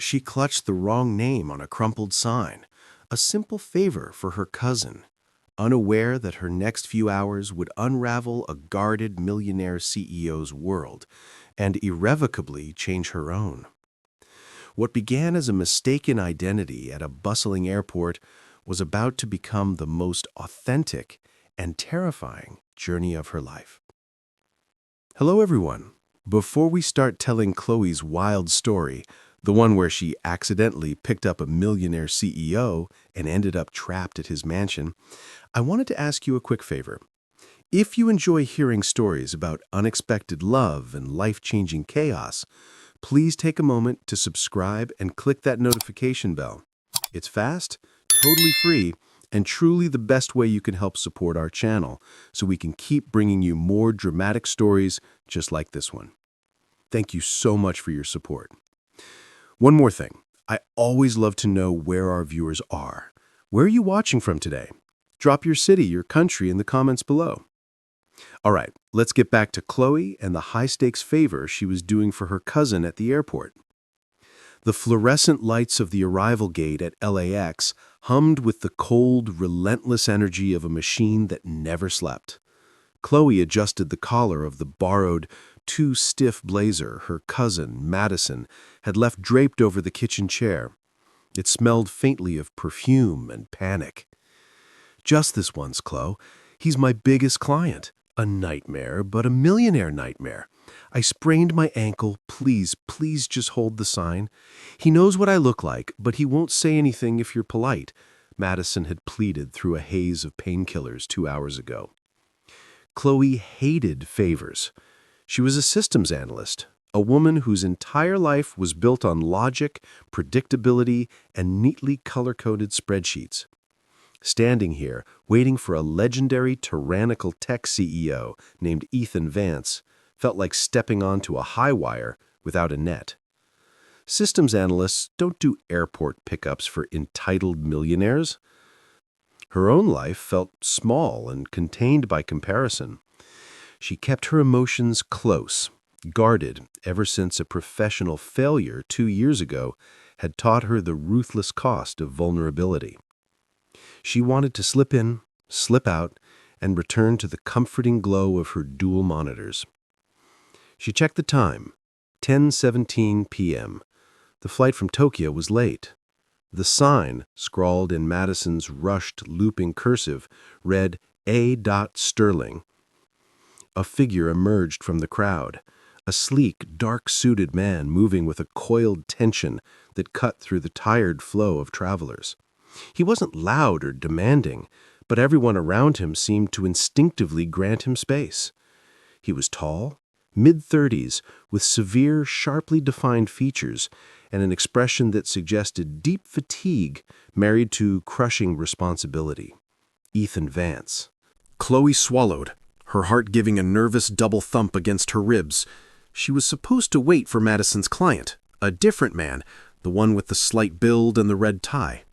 she clutched the wrong name on a crumpled sign, a simple favor for her cousin, unaware that her next few hours would unravel a guarded millionaire CEO's world and irrevocably change her own. What began as a mistaken identity at a bustling airport was about to become the most authentic and terrifying journey of her life. Hello, everyone. Before we start telling Chloe's wild story, the one where she accidentally picked up a millionaire CEO and ended up trapped at his mansion, I wanted to ask you a quick favor. If you enjoy hearing stories about unexpected love and life-changing chaos, please take a moment to subscribe and click that notification bell. It's fast, totally free, and truly the best way you can help support our channel so we can keep bringing you more dramatic stories just like this one. Thank you so much for your support. One more thing. I always love to know where our viewers are. Where are you watching from today? Drop your city, your country in the comments below. All right, let's get back to Chloe and the high-stakes favor she was doing for her cousin at the airport. The fluorescent lights of the arrival gate at LAX hummed with the cold, relentless energy of a machine that never slept. Chloe adjusted the collar of the borrowed, too-stiff blazer her cousin, Madison, had left draped over the kitchen chair. It smelled faintly of perfume and panic. Just this once, Chloe. He's my biggest client. A nightmare, but a millionaire nightmare. I sprained my ankle. Please just hold the sign. He knows what I look like, but he won't say anything if you're polite, Madison had pleaded through a haze of painkillers 2 hours ago. Chloe hated favors. She was a systems analyst, a woman whose entire life was built on logic, predictability, and neatly color-coded spreadsheets. Standing here, waiting for a legendary tyrannical tech CEO named Ethan Vance, felt like stepping onto a high wire without a net. Systems analysts don't do airport pickups for entitled millionaires. Her own life felt small and contained by comparison. She kept her emotions close, guarded ever since a professional failure 2 years ago had taught her the ruthless cost of vulnerability. She wanted to slip in, slip out, and return to the comforting glow of her dual monitors. She checked the time, 10:17 p.m. The flight from Tokyo was late. The sign, scrawled in Madison's rushed, looping cursive, read A. Sterling. A figure emerged from the crowd, a sleek, dark-suited man moving with a coiled tension that cut through the tired flow of travelers. He wasn't loud or demanding, but everyone around him seemed to instinctively grant him space. He was tall, mid-30s, with severe, sharply defined features and an expression that suggested deep fatigue married to crushing responsibility. Ethan Vance. Chloe swallowed, her heart giving a nervous double thump against her ribs. She was supposed to wait for Madison's client, a different man, the one with the slight build and the red tie.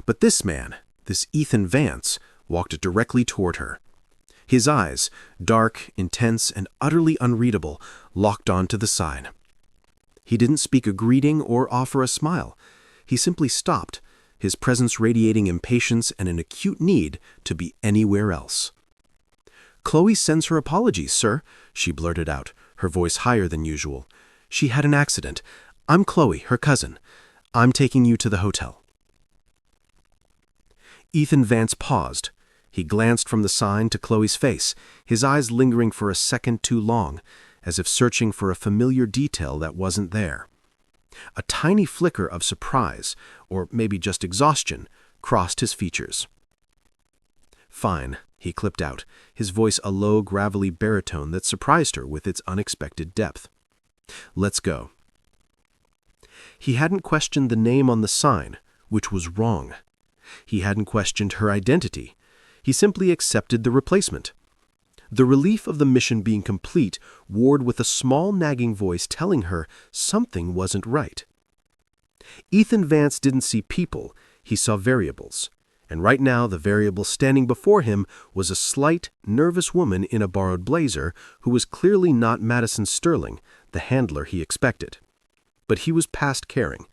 But this man, this Ethan Vance, walked directly toward her. His eyes, dark, intense, and utterly unreadable, locked onto the sign. He didn't speak a greeting or offer a smile. He simply stopped, his presence radiating impatience and an acute need to be anywhere else. "Chloe sends her apologies, sir," she blurted out, her voice higher than usual. "She had an accident. I'm Chloe, her cousin. I'm taking you to the hotel." Ethan Vance paused. He glanced from the sign to Chloe's face, his eyes lingering for a second too long, as if searching for a familiar detail that wasn't there. A tiny flicker of surprise, or maybe just exhaustion, crossed his features. "Fine," he clipped out, his voice a low, gravelly baritone that surprised her with its unexpected depth. "Let's go." He hadn't questioned the name on the sign, which was wrong. He hadn't questioned her identity. He simply accepted the replacement. The relief of the mission being complete warred with a small nagging voice telling her something wasn't right. Ethan Vance didn't see people, he saw variables. And right now the variable standing before him was a slight, nervous woman in a borrowed blazer who was clearly not Madison Sterling, the handler he expected. But he was past caring.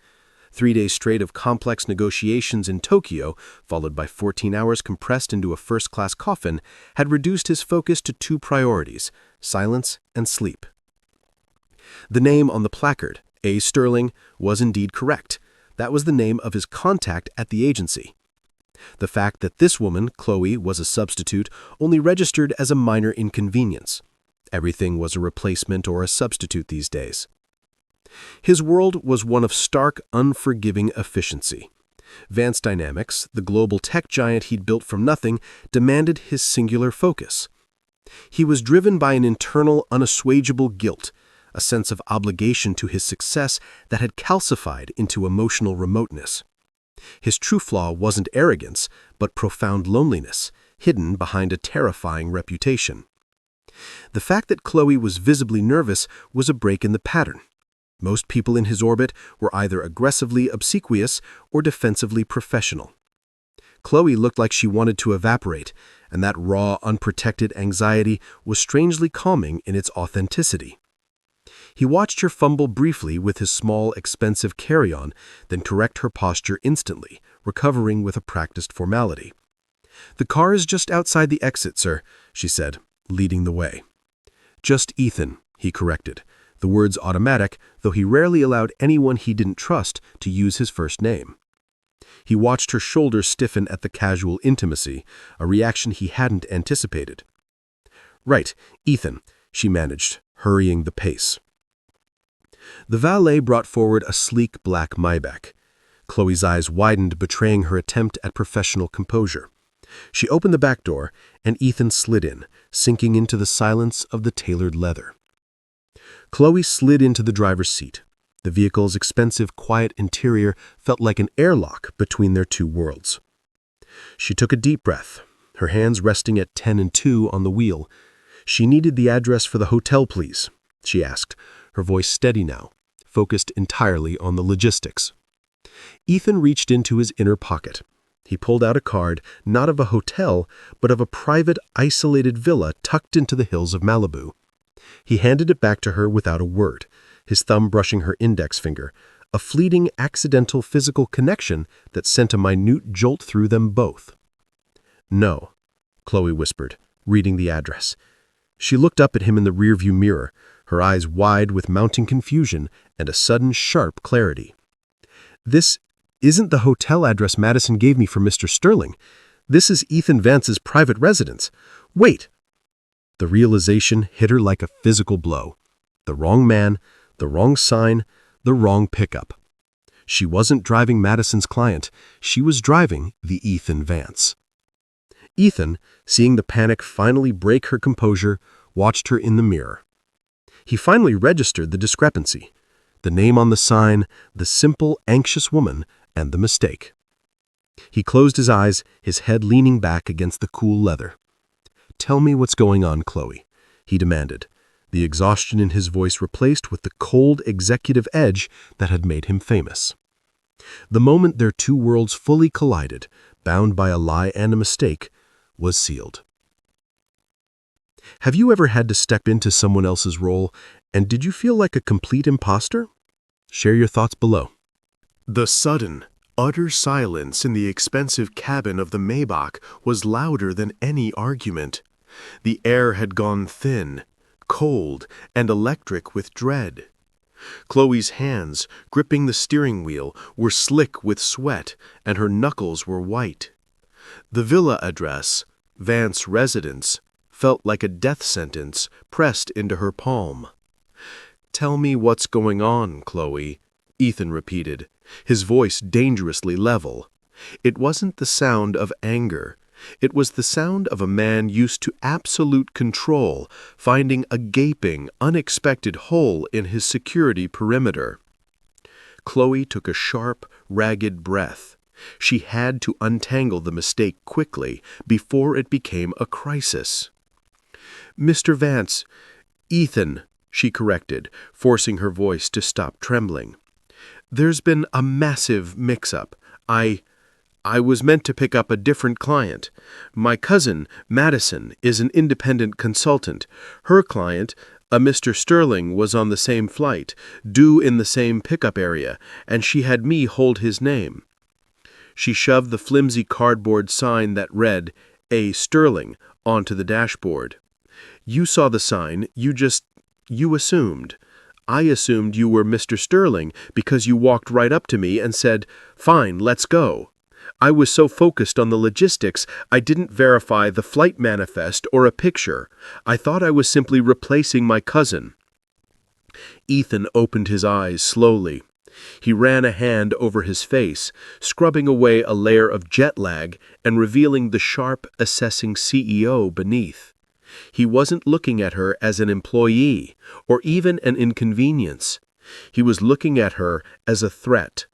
3 days straight of complex negotiations in Tokyo, followed by 14 hours compressed into a first-class coffin, had reduced his focus to two priorities: silence and sleep. The name on the placard, A. Sterling, was indeed correct. That was the name of his contact at the agency. The fact that this woman, Chloe, was a substitute only registered as a minor inconvenience. Everything was a replacement or a substitute these days. His world was one of stark, unforgiving efficiency. Vance Dynamics, the global tech giant he'd built from nothing, demanded his singular focus. He was driven by an internal, unassuageable guilt, a sense of obligation to his success that had calcified into emotional remoteness. His true flaw wasn't arrogance, but profound loneliness, hidden behind a terrifying reputation. The fact that Chloe was visibly nervous was a break in the pattern. Most people in his orbit were either aggressively obsequious or defensively professional. Chloe looked like she wanted to evaporate, and that raw, unprotected anxiety was strangely calming in its authenticity. He watched her fumble briefly with his small, expensive carry-on, then correct her posture instantly, recovering with a practiced formality. "The car is just outside the exit, sir," she said, leading the way. "Just Ethan," he corrected, the words automatic, though he rarely allowed anyone he didn't trust to use his first name. He watched her shoulders stiffen at the casual intimacy, a reaction he hadn't anticipated. "Right, Ethan," she managed, hurrying the pace. The valet brought forward a sleek black Maybach. Chloe's eyes widened, betraying her attempt at professional composure. She opened the back door, and Ethan slid in, sinking into the silence of the tailored leather. Chloe slid into the driver's seat. The vehicle's expensive, quiet interior felt like an airlock between their two worlds. She took a deep breath, her hands resting at 10 and 2 on the wheel. "She needed the address for the hotel, please," she asked, her voice steady now, focused entirely on the logistics. Ethan reached into his inner pocket. He pulled out a card, not of a hotel, but of a private, isolated villa tucked into the hills of Malibu. He handed it back to her without a word, his thumb brushing her index finger, a fleeting, accidental physical connection that sent a minute jolt through them both. "No," Chloe whispered, reading the address. She looked up at him in the rearview mirror, her eyes wide with mounting confusion and a sudden sharp clarity. "This isn't the hotel address Madison gave me for Mr. Sterling. This is Ethan Vance's private residence. Wait!" The realization hit her like a physical blow. The wrong man, the wrong sign, the wrong pickup. She wasn't driving Madison's client. She was driving the Ethan Vance. Ethan, seeing the panic finally break her composure, watched her in the mirror. He finally registered the discrepancy. The name on the sign, the simple, anxious woman, and the mistake. He closed his eyes, his head leaning back against the cool leather. "Tell me what's going on, Chloe," he demanded, the exhaustion in his voice replaced with the cold executive edge that had made him famous. The moment their two worlds fully collided, bound by a lie and a mistake, was sealed. Have you ever had to step into someone else's role, and did you feel like a complete imposter? Share your thoughts below. The sudden, utter silence in the expensive cabin of the Maybach was louder than any argument. The air had gone thin, cold, and electric with dread. Chloe's hands, gripping the steering wheel, were slick with sweat, and her knuckles were white. The villa address, Vance Residence, felt like a death sentence pressed into her palm. "Tell me what's going on, Chloe," Ethan repeated, his voice dangerously level. It wasn't the sound of anger. It was the sound of a man used to absolute control, finding a gaping, unexpected hole in his security perimeter. Chloe took a sharp, ragged breath. She had to untangle the mistake quickly before it became a crisis. "Mr. Vance, Ethan," she corrected, forcing her voice to stop trembling. "There's been a massive mix-up. I was meant to pick up a different client. My cousin, Madison, is an independent consultant. Her client, A Mr. Sterling was on the same flight, due in the same pickup area, and she had me hold his name. She shoved the flimsy cardboard sign that read, A. Sterling, onto the dashboard. You saw the sign, you assumed. I assumed you were Mr. Sterling because you walked right up to me and said, "Fine, let's go." I was so focused on the logistics, I didn't verify the flight manifest or a picture. I thought I was simply replacing my cousin. Ethan opened his eyes slowly. He ran a hand over his face, scrubbing away a layer of jet lag and revealing the sharp, assessing CEO beneath. He wasn't looking at her as an employee or even an inconvenience. He was looking at her as a threat,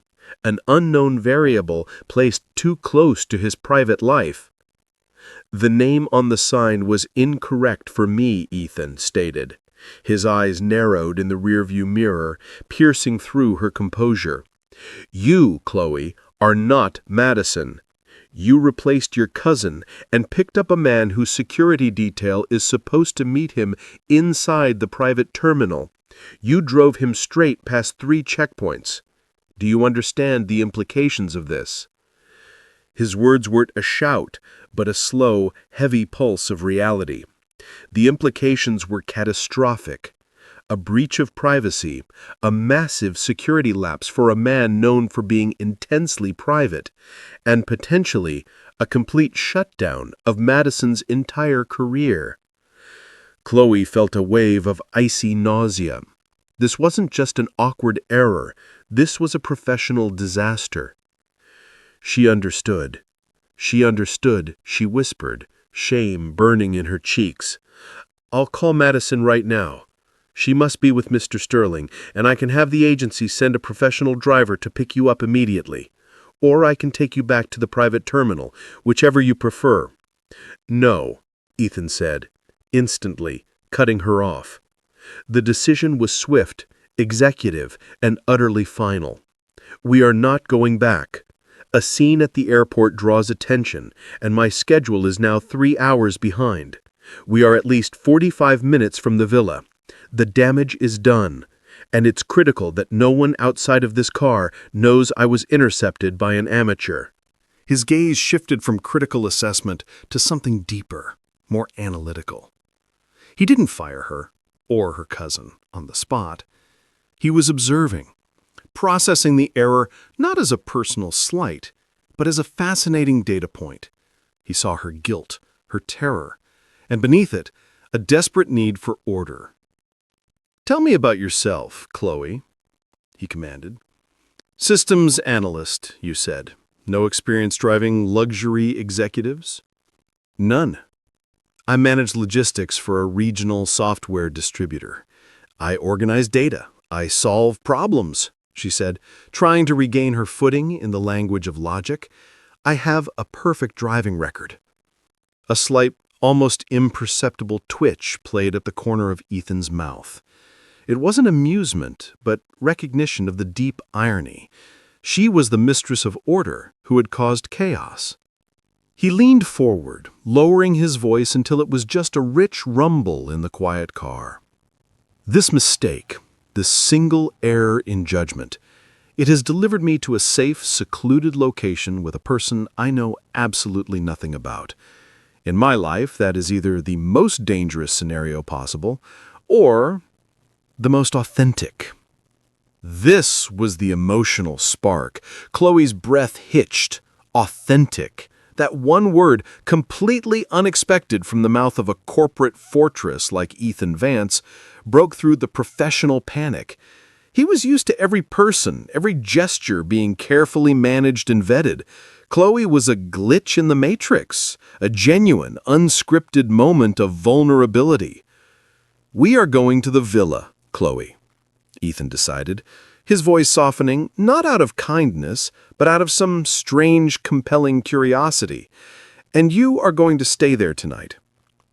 an unknown variable placed too close to his private life. The name on the sign was incorrect for me, Ethan stated. His eyes narrowed in the rearview mirror, piercing through her composure. You, Chloe, are not Madison. You replaced your cousin and picked up a man whose security detail is supposed to meet him inside the private terminal. You drove him straight past 3 checkpoints. Do you understand the implications of this? His words weren't a shout, but a slow, heavy pulse of reality. The implications were catastrophic. A breach of privacy, a massive security lapse for a man known for being intensely private, and potentially a complete shutdown of Madison's entire career. Chloe felt a wave of icy nausea. This wasn't just an awkward error. This was a professional disaster. She understood. She understood, she whispered, shame burning in her cheeks. I'll call Madison right now. She must be with Mr. Sterling, and I can have the agency send a professional driver to pick you up immediately. Or I can take you back to the private terminal, whichever you prefer. No, Ethan said, instantly, cutting her off. The decision was swift, executive, and utterly final. We are not going back. A scene at the airport draws attention, and my schedule is now 3 hours behind. We are at least 45 minutes from the villa. The damage is done, and it's critical that no one outside of this car knows I was intercepted by an amateur. His gaze shifted from critical assessment to something deeper, more analytical. He didn't fire her, or her cousin, on the spot. He was observing, processing the error not as a personal slight, but as a fascinating data point. He saw her guilt, her terror, and beneath it, a desperate need for order. "Tell me about yourself, Chloe," he commanded. "Systems analyst," you said. "No experience driving luxury executives?" "None. I manage logistics for a regional software distributor. I organize data. I solve problems," she said, trying to regain her footing in the language of logic. "I have a perfect driving record." A slight, almost imperceptible twitch played at the corner of Ethan's mouth. It wasn't amusement, but recognition of the deep irony. She was the mistress of order who had caused chaos. He leaned forward, lowering his voice until it was just a rich rumble in the quiet car. "This mistake, this single error in judgment, it has delivered me to a safe, secluded location with a person I know absolutely nothing about. In my life, that is either the most dangerous scenario possible, or the most authentic." This was the emotional spark. Chloe's breath hitched. Authentic. That one word, completely unexpected from the mouth of a corporate fortress like Ethan Vance, broke through the professional panic. He was used to every person, every gesture being carefully managed and vetted. Chloe was a glitch in the matrix, a genuine, unscripted moment of vulnerability. "We are going to the villa, Chloe," Ethan decided, his voice softening, not out of kindness, but out of some strange, compelling curiosity. "And you are going to stay there tonight.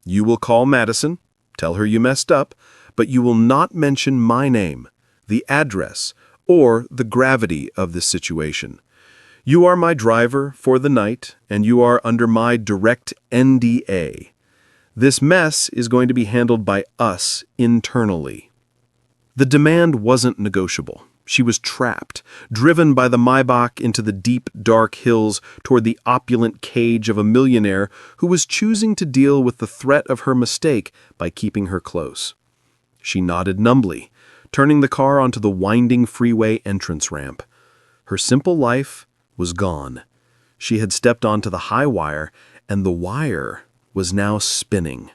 You will call Madison, tell her you messed up, but you will not mention my name, the address, or the gravity of this situation. You are my driver for the night, and you are under my direct NDA. This mess is going to be handled by us internally. The demand wasn't negotiable. She was trapped, driven by the Maybach into the deep, dark hills toward the opulent cage of a millionaire who was choosing to deal with the threat of her mistake by keeping her close. She nodded numbly, turning the car onto the winding freeway entrance ramp. Her simple life was gone. She had stepped onto the high wire, and the wire was now spinning.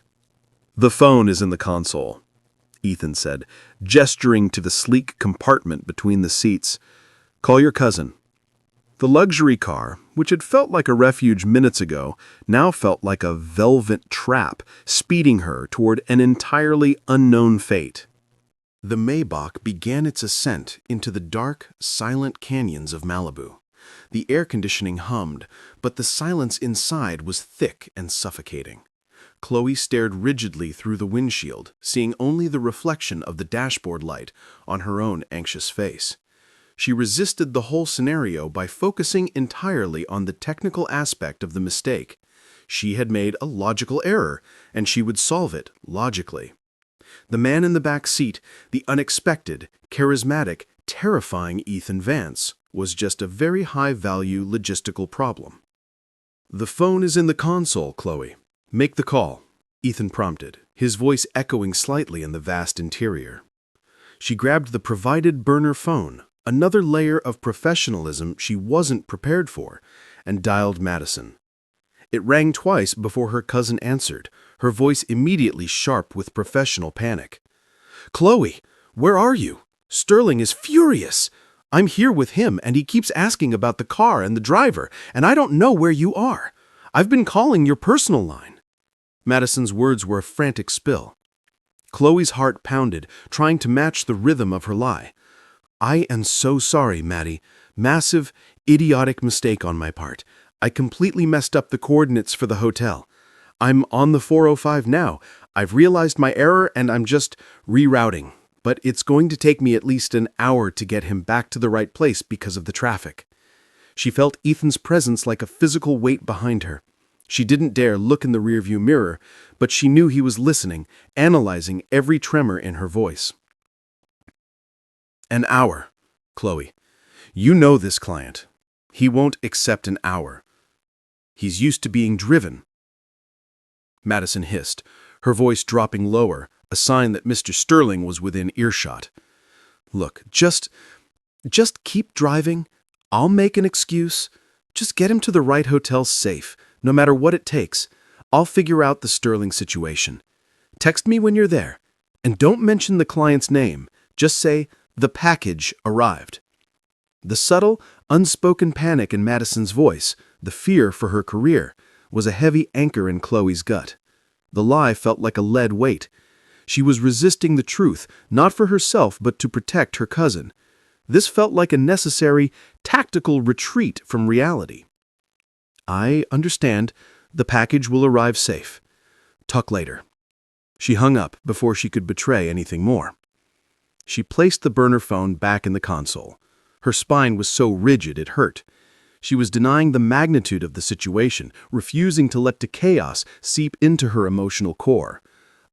"The phone is in the console," Ethan said, gesturing to the sleek compartment between the seats. "Call your cousin." The luxury car, which had felt like a refuge minutes ago, now felt like a velvet trap, speeding her toward an entirely unknown fate. The Maybach began its ascent into the dark, silent canyons of Malibu. The air conditioning hummed, but the silence inside was thick and suffocating. Chloe stared rigidly through the windshield, seeing only the reflection of the dashboard light on her own anxious face. She resisted the whole scenario by focusing entirely on the technical aspect of the mistake. She had made a logical error, and she would solve it logically. The man in the back seat, the unexpected, charismatic, terrifying Ethan Vance, was just a very high-value logistical problem. "The phone is in the console, Chloe. Make the call," Ethan prompted, his voice echoing slightly in the vast interior. She grabbed the provided burner phone, another layer of professionalism she wasn't prepared for, and dialed Madison. It rang twice before her cousin answered, her voice immediately sharp with professional panic. "Chloe, where are you? Sterling is furious. I'm here with him, and he keeps asking about the car and the driver, and I don't know where you are. I've been calling your personal line." Madison's words were a frantic spill. Chloe's heart pounded, trying to match the rhythm of her lie. "I am so sorry, Maddie. Massive, idiotic mistake on my part. I completely messed up the coordinates for the hotel. I'm on the 405 now. I've realized my error and I'm just rerouting. But it's going to take me at least an hour to get him back to the right place because of the traffic." She felt Ethan's presence like a physical weight behind her. She didn't dare look in the rearview mirror, but she knew he was listening, analyzing every tremor in her voice. "An hour, Chloe. You know this client. He won't accept an hour. He's used to being driven." Madison hissed, her voice dropping lower, a sign that Mr. Sterling was within earshot. "Look, just keep driving. I'll make an excuse. Just get him to the right hotel safe, no matter what it takes. I'll figure out the Sterling situation. Text me when you're there. And don't mention the client's name. Just say, 'The package arrived.'" The subtle, unspoken panic in Madison's voice, the fear for her career, was a heavy anchor in Chloe's gut. The lie felt like a lead weight. She was resisting the truth, not for herself but to protect her cousin. This felt like a necessary, tactical retreat from reality. "I understand. The package will arrive safe. Talk later." She hung up before she could betray anything more. She placed the burner phone back in the console. Her spine was so rigid it hurt. She was denying the magnitude of the situation, refusing to let the chaos seep into her emotional core.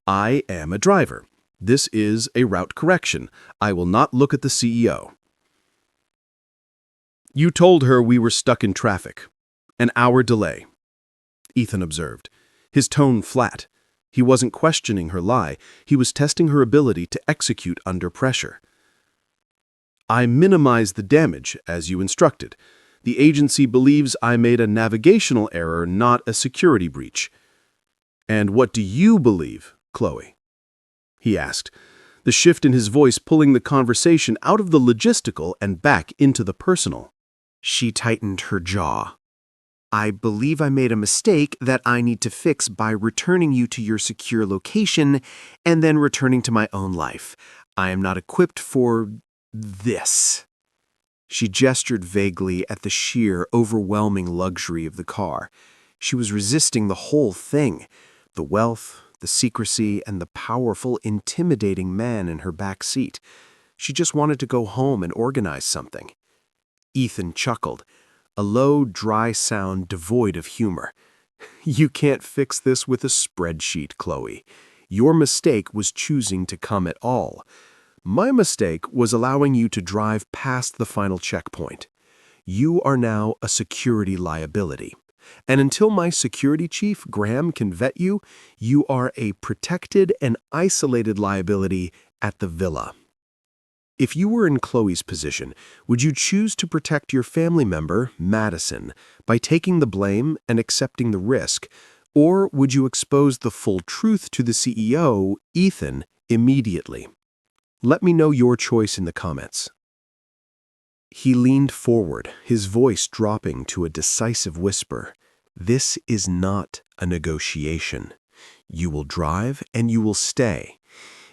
"I am a driver. This is a route correction. I will not look at the CEO." "You told her we were stuck in traffic. An hour delay," Ethan observed, his tone flat. He wasn't questioning her lie. He was testing her ability to execute under pressure. "I minimized the damage, as you instructed. The agency believes I made a navigational error, not a security breach." "And what do you believe, Chloe?" he asked, the shift in his voice pulling the conversation out of the logistical and back into the personal. She tightened her jaw. "I believe I made a mistake that I need to fix by returning you to your secure location and then returning to my own life. I am not equipped for this." She gestured vaguely at the sheer, overwhelming luxury of the car. She was resisting the whole thing, the wealth, the secrecy, and the powerful, intimidating man in her back seat. She just wanted to go home and organize something. Ethan chuckled, a low, dry sound devoid of humor. You can't fix this with a spreadsheet, Chloe. Your mistake was choosing to come at all. My mistake was allowing you to drive past the final checkpoint. You are now a security liability. And until my security chief, Graham, can vet you, you are a protected and isolated liability at the villa. If you were in Chloe's position, would you choose to protect your family member, Madison, by taking the blame and accepting the risk, or would you expose the full truth to the CEO, Ethan, immediately? Let me know your choice in the comments. He leaned forward, his voice dropping to a decisive whisper. This is not a negotiation. You will drive and you will stay.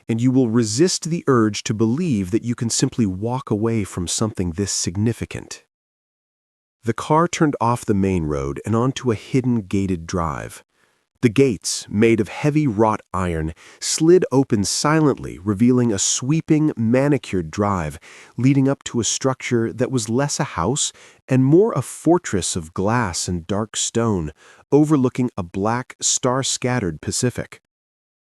And you will resist the urge to believe that you can simply walk away from something this significant. The car turned off the main road and onto a hidden gated drive. The gates, made of heavy wrought iron, slid open silently, revealing a sweeping, manicured drive leading up to a structure that was less a house and more a fortress of glass and dark stone, overlooking a black, star-scattered Pacific.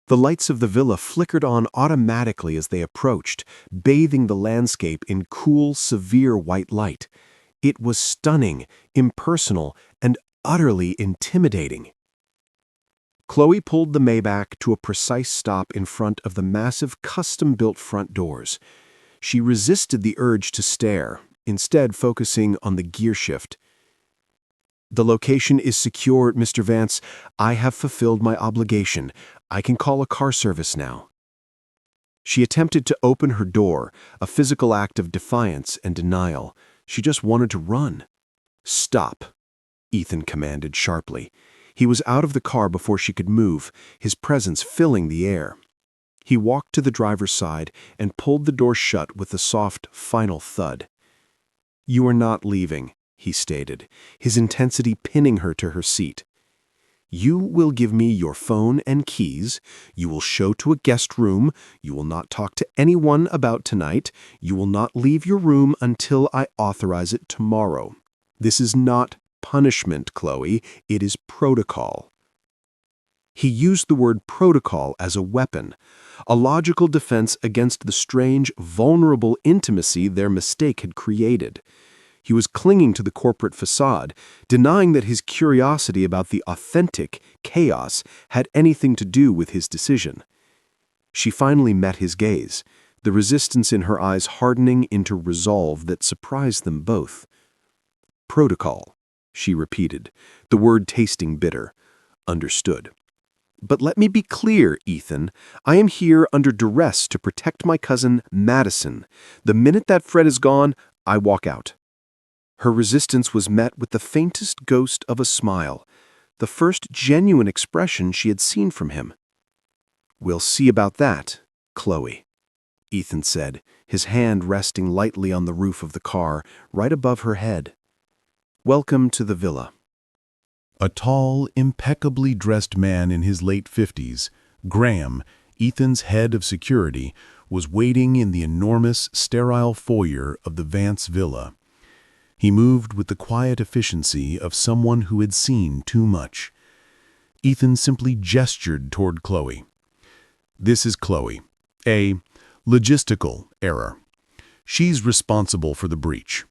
The lights of the villa flickered on automatically as they approached, bathing the landscape in cool, severe white light. It was stunning, impersonal, and utterly intimidating. Chloe pulled the Maybach to a precise stop in front of the massive custom-built front doors. She resisted the urge to stare, instead focusing on the gear shift. The location is secure, Mr. Vance. I have fulfilled my obligation. I can call a car service now. She attempted to open her door, a physical act of defiance and denial. She just wanted to run. Stop, Ethan commanded sharply. He was out of the car before she could move, his presence filling the air. He walked to the driver's side and pulled the door shut with a soft, final thud. You are not leaving, he stated, his intensity pinning her to her seat. You will give me your phone and keys, you will show to a guest room, you will not talk to anyone about tonight, you will not leave your room until I authorize it tomorrow. This is not punishment, Chloe, it is protocol. He used the word protocol as a weapon, a logical defense against the strange, vulnerable intimacy their mistake had created. He was clinging to the corporate facade, denying that his curiosity about the authentic chaos had anything to do with his decision. She finally met his gaze, the resistance in her eyes hardening into resolve that surprised them both. Protocol, she repeated, the word tasting bitter. Understood. But let me be clear, Ethan. I am here under duress to protect my cousin, Madison. The minute that Fred is gone, I walk out. Her resistance was met with the faintest ghost of a smile, the first genuine expression she had seen from him. We'll see about that, Chloe, Ethan said, his hand resting lightly on the roof of the car, right above her head. Welcome to the villa. A tall, impeccably dressed man in his late 50s, Graham, Ethan's head of security, was waiting in the enormous, sterile foyer of the Vance villa. He moved with the quiet efficiency of someone who had seen too much. Ethan simply gestured toward Chloe. This is Chloe. A logistical error. She's responsible for the breach.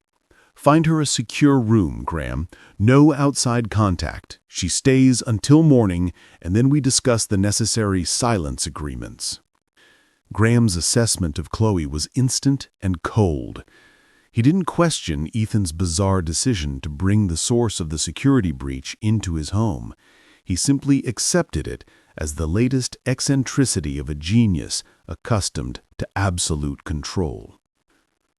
Find her a secure room, Graham. No outside contact. She stays until morning, and then we discuss the necessary silence agreements. Graham's assessment of Chloe was instant and cold. He didn't question Ethan's bizarre decision to bring the source of the security breach into his home. He simply accepted it as the latest eccentricity of a genius accustomed to absolute control.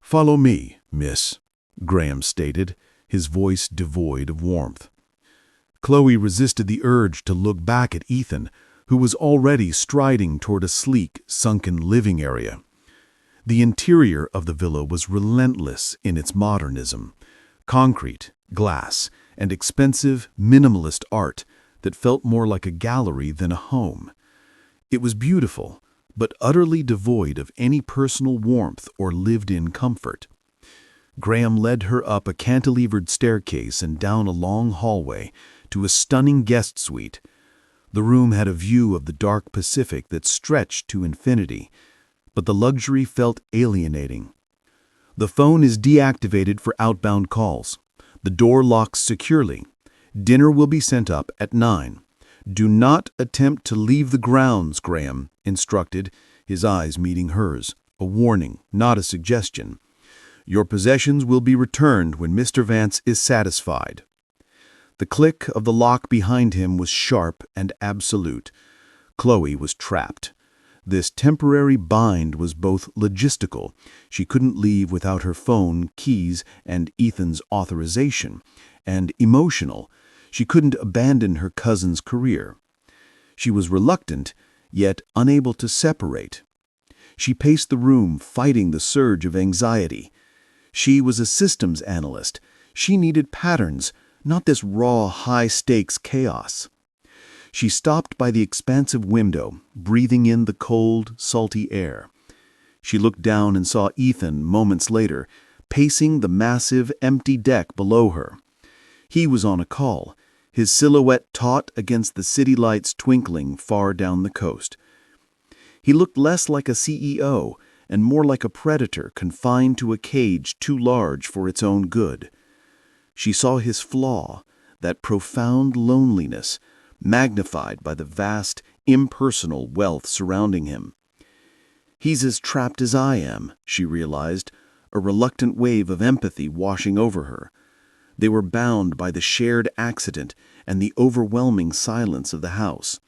"Follow me, miss," Graham stated, his voice devoid of warmth. Chloe resisted the urge to look back at Ethan, who was already striding toward a sleek, sunken living area. The interior of the villa was relentless in its modernism. Concrete, glass, and expensive, minimalist art that felt more like a gallery than a home. It was beautiful, but utterly devoid of any personal warmth or lived-in comfort. Graham led her up a cantilevered staircase and down a long hallway, to a stunning guest suite. The room had a view of the dark Pacific that stretched to infinity, but the luxury felt alienating. The phone is deactivated for outbound calls. The door locks securely. Dinner will be sent up at 9. Do not attempt to leave the grounds, Graham instructed, his eyes meeting hers, a warning, not a suggestion. Your possessions will be returned when Mr. Vance is satisfied. The click of the lock behind him was sharp and absolute. Chloe was trapped. This temporary bind was both logistical. She couldn't leave without her phone, keys, and Ethan's authorization, and emotional. She couldn't abandon her cousin's career. She was reluctant, yet unable to separate. She paced the room, fighting the surge of anxiety. She was a systems analyst. She needed patterns, not this raw, high-stakes chaos. She stopped by the expansive window, breathing in the cold, salty air. She looked down and saw Ethan moments later, pacing the massive, empty deck below her. He was on a call, his silhouette taut against the city lights twinkling far down the coast. He looked less like a CEO and more like a predator confined to a cage too large for its own good. She saw his flaw, that profound loneliness, magnified by the vast, impersonal wealth surrounding him. He's as trapped as I am, she realized, a reluctant wave of empathy washing over her. They were bound by the shared accident and the overwhelming silence of the house.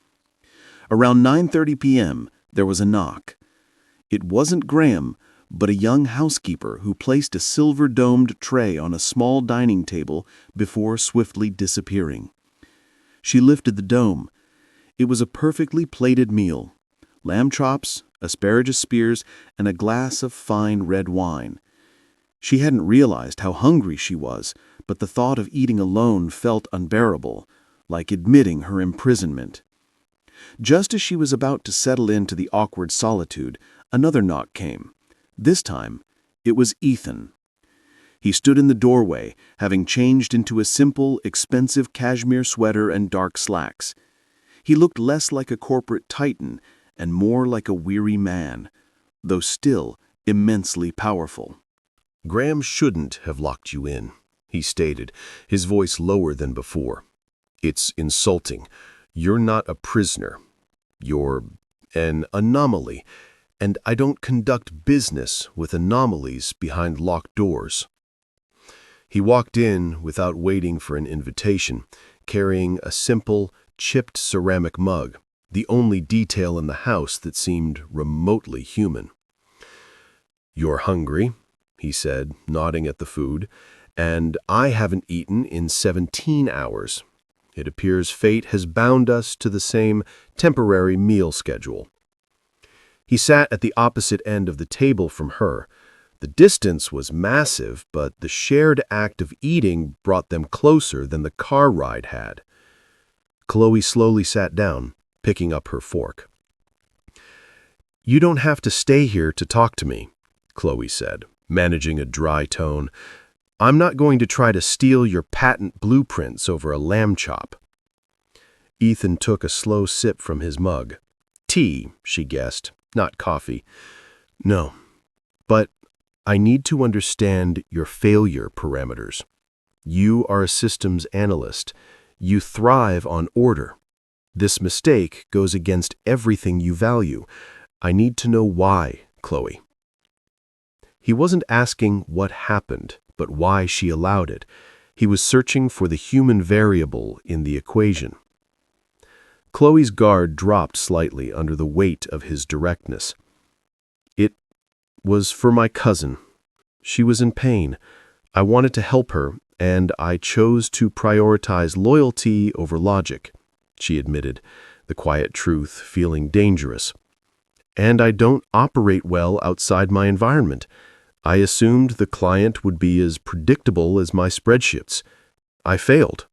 Around 9:30 p.m., there was a knock. It wasn't Graham, but a young housekeeper who placed a silver-domed tray on a small dining table before swiftly disappearing. She lifted the dome. It was a perfectly plated meal: lamb chops, asparagus spears, and a glass of fine red wine. She hadn't realized how hungry she was, but the thought of eating alone felt unbearable, like admitting her imprisonment. Just as she was about to settle into the awkward solitude, another knock came. This time, it was Ethan. He stood in the doorway, having changed into a simple, expensive cashmere sweater and dark slacks. He looked less like a corporate titan and more like a weary man, though still immensely powerful. Graham shouldn't have locked you in, he stated, his voice lower than before. It's insulting. You're not a prisoner. You're an anomaly, and I don't conduct business with anomalies behind locked doors. He walked in without waiting for an invitation, carrying a simple, chipped ceramic mug, the only detail in the house that seemed remotely human. You're hungry, he said, nodding at the food, and I haven't eaten in 17 hours. It appears fate has bound us to the same temporary meal schedule. He sat at the opposite end of the table from her. The distance was massive, but the shared act of eating brought them closer than the car ride had. Chloe slowly sat down, picking up her fork. You don't have to stay here to talk to me, Chloe said, managing a dry tone. I'm not going to try to steal your patent blueprints over a lamb chop. Ethan took a slow sip from his mug. Tea, she guessed, not coffee. No, but I need to understand your failure parameters. You are a systems analyst. You thrive on order. This mistake goes against everything you value. I need to know why, Chloe. He wasn't asking what happened, but why she allowed it. He was searching for the human variable in the equation. Chloe's guard dropped slightly under the weight of his directness. It was for my cousin. She was in pain. I wanted to help her, and I chose to prioritize loyalty over logic, she admitted, the quiet truth feeling dangerous. And I don't operate well outside my environment. I assumed the client would be as predictable as my spreadsheets. I failed.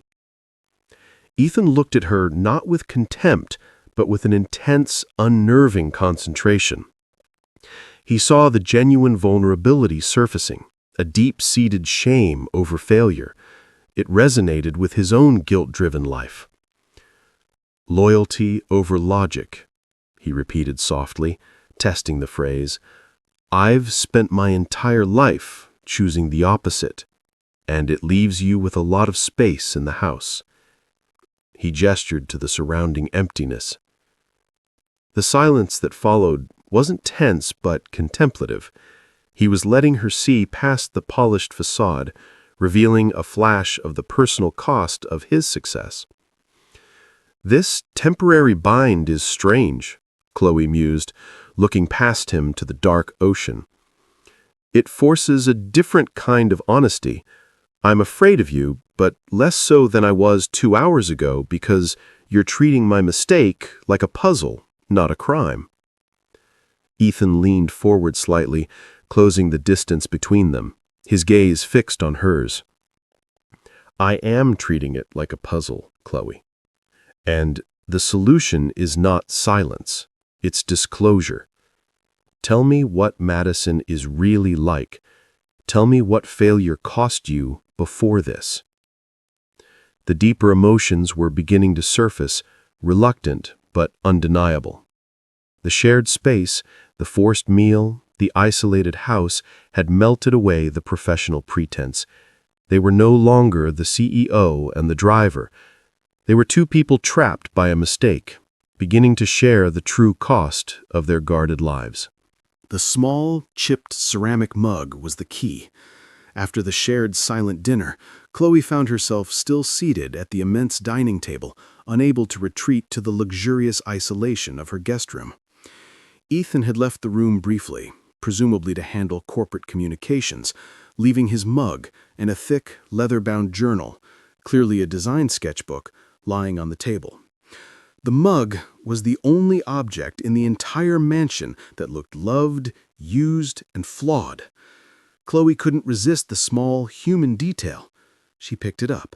Ethan looked at her not with contempt, but with an intense, unnerving concentration. He saw the genuine vulnerability surfacing, a deep-seated shame over failure. It resonated with his own guilt-driven life. "Loyalty over logic," he repeated softly, testing the phrase. "I've spent my entire life choosing the opposite, and it leaves you with a lot of space in the house." He gestured to the surrounding emptiness. The silence that followed wasn't tense but contemplative. He was letting her see past the polished facade, revealing a flash of the personal cost of his success. "This temporary bind is strange," Chloe mused, looking past him to the dark ocean. "It forces a different kind of honesty. I'm afraid of you, but less so than I was 2 hours ago because you're treating my mistake like a puzzle, not a crime." Ethan leaned forward slightly, closing the distance between them, his gaze fixed on hers. "I am treating it like a puzzle, Chloe. And the solution is not silence, it's disclosure. Tell me what Madison is really like. Tell me what failure cost you before this." The deeper emotions were beginning to surface, reluctant but undeniable. The shared space, the forced meal, the isolated house had melted away the professional pretense. They were no longer the CEO and the driver. They were two people trapped by a mistake, beginning to share the true cost of their guarded lives. The small, chipped ceramic mug was the key. After the shared silent dinner, Chloe found herself still seated at the immense dining table, unable to retreat to the luxurious isolation of her guest room. Ethan had left the room briefly, presumably to handle corporate communications, leaving his mug and a thick, leather-bound journal, clearly a design sketchbook, lying on the table. The mug was the only object in the entire mansion that looked loved, used, and flawed. Chloe couldn't resist the small, human detail. She picked it up.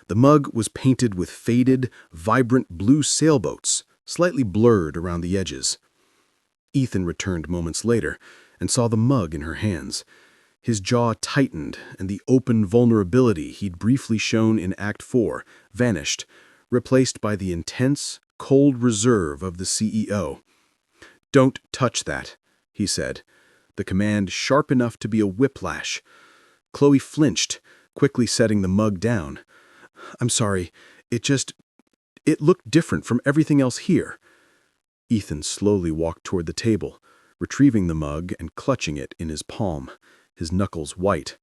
The mug was painted with faded, vibrant blue sailboats, slightly blurred around the edges. Ethan returned moments later and saw the mug in her hands. His jaw tightened, and the open vulnerability he'd briefly shown in Act 4 vanished, replaced by the intense, cold reserve of the CEO. "Don't touch that," he said, the command sharp enough to be a whiplash. Chloe flinched, quickly setting the mug down. "I'm sorry, it looked different from everything else here." Ethan slowly walked toward the table, retrieving the mug and clutching it in his palm, his knuckles white.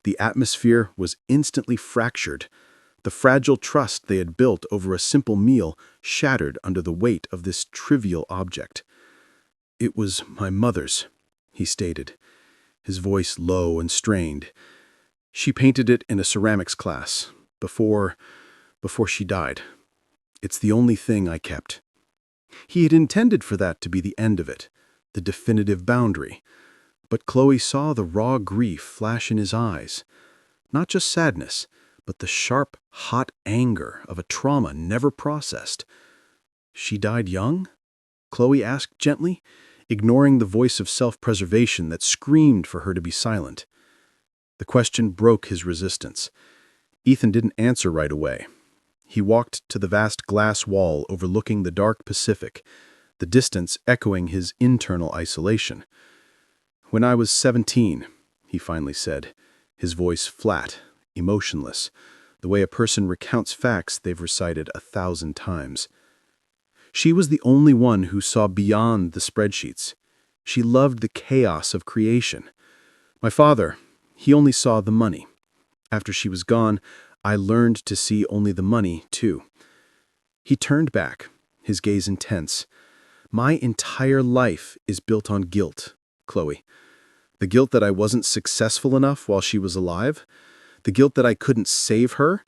The atmosphere was instantly fractured. The fragile trust they had built over a simple meal shattered under the weight of this trivial object. "It was my mother's," he stated, his voice low and strained. "She painted it in a ceramics class, before she died. It's the only thing I kept." He had intended for that to be the end of it, the definitive boundary. But Chloe saw the raw grief flash in his eyes. Not just sadness, but the sharp, hot anger of a trauma never processed. "She died young?" Chloe asked gently, ignoring the voice of self-preservation that screamed for her to be silent. The question broke his resistance. Ethan didn't answer right away. He walked to the vast glass wall overlooking the dark Pacific, the distance echoing his internal isolation. "When I was 17, he finally said, his voice flat, emotionless, the way a person recounts facts they've recited 1,000 times. She was the only one who saw beyond the spreadsheets. She loved the chaos of creation. My father, he only saw the money. After she was gone, I learned to see only the money, too." He turned back, his gaze intense. "My entire life is built on guilt, Chloe. The guilt that I wasn't successful enough while she was alive. The guilt that I couldn't save her.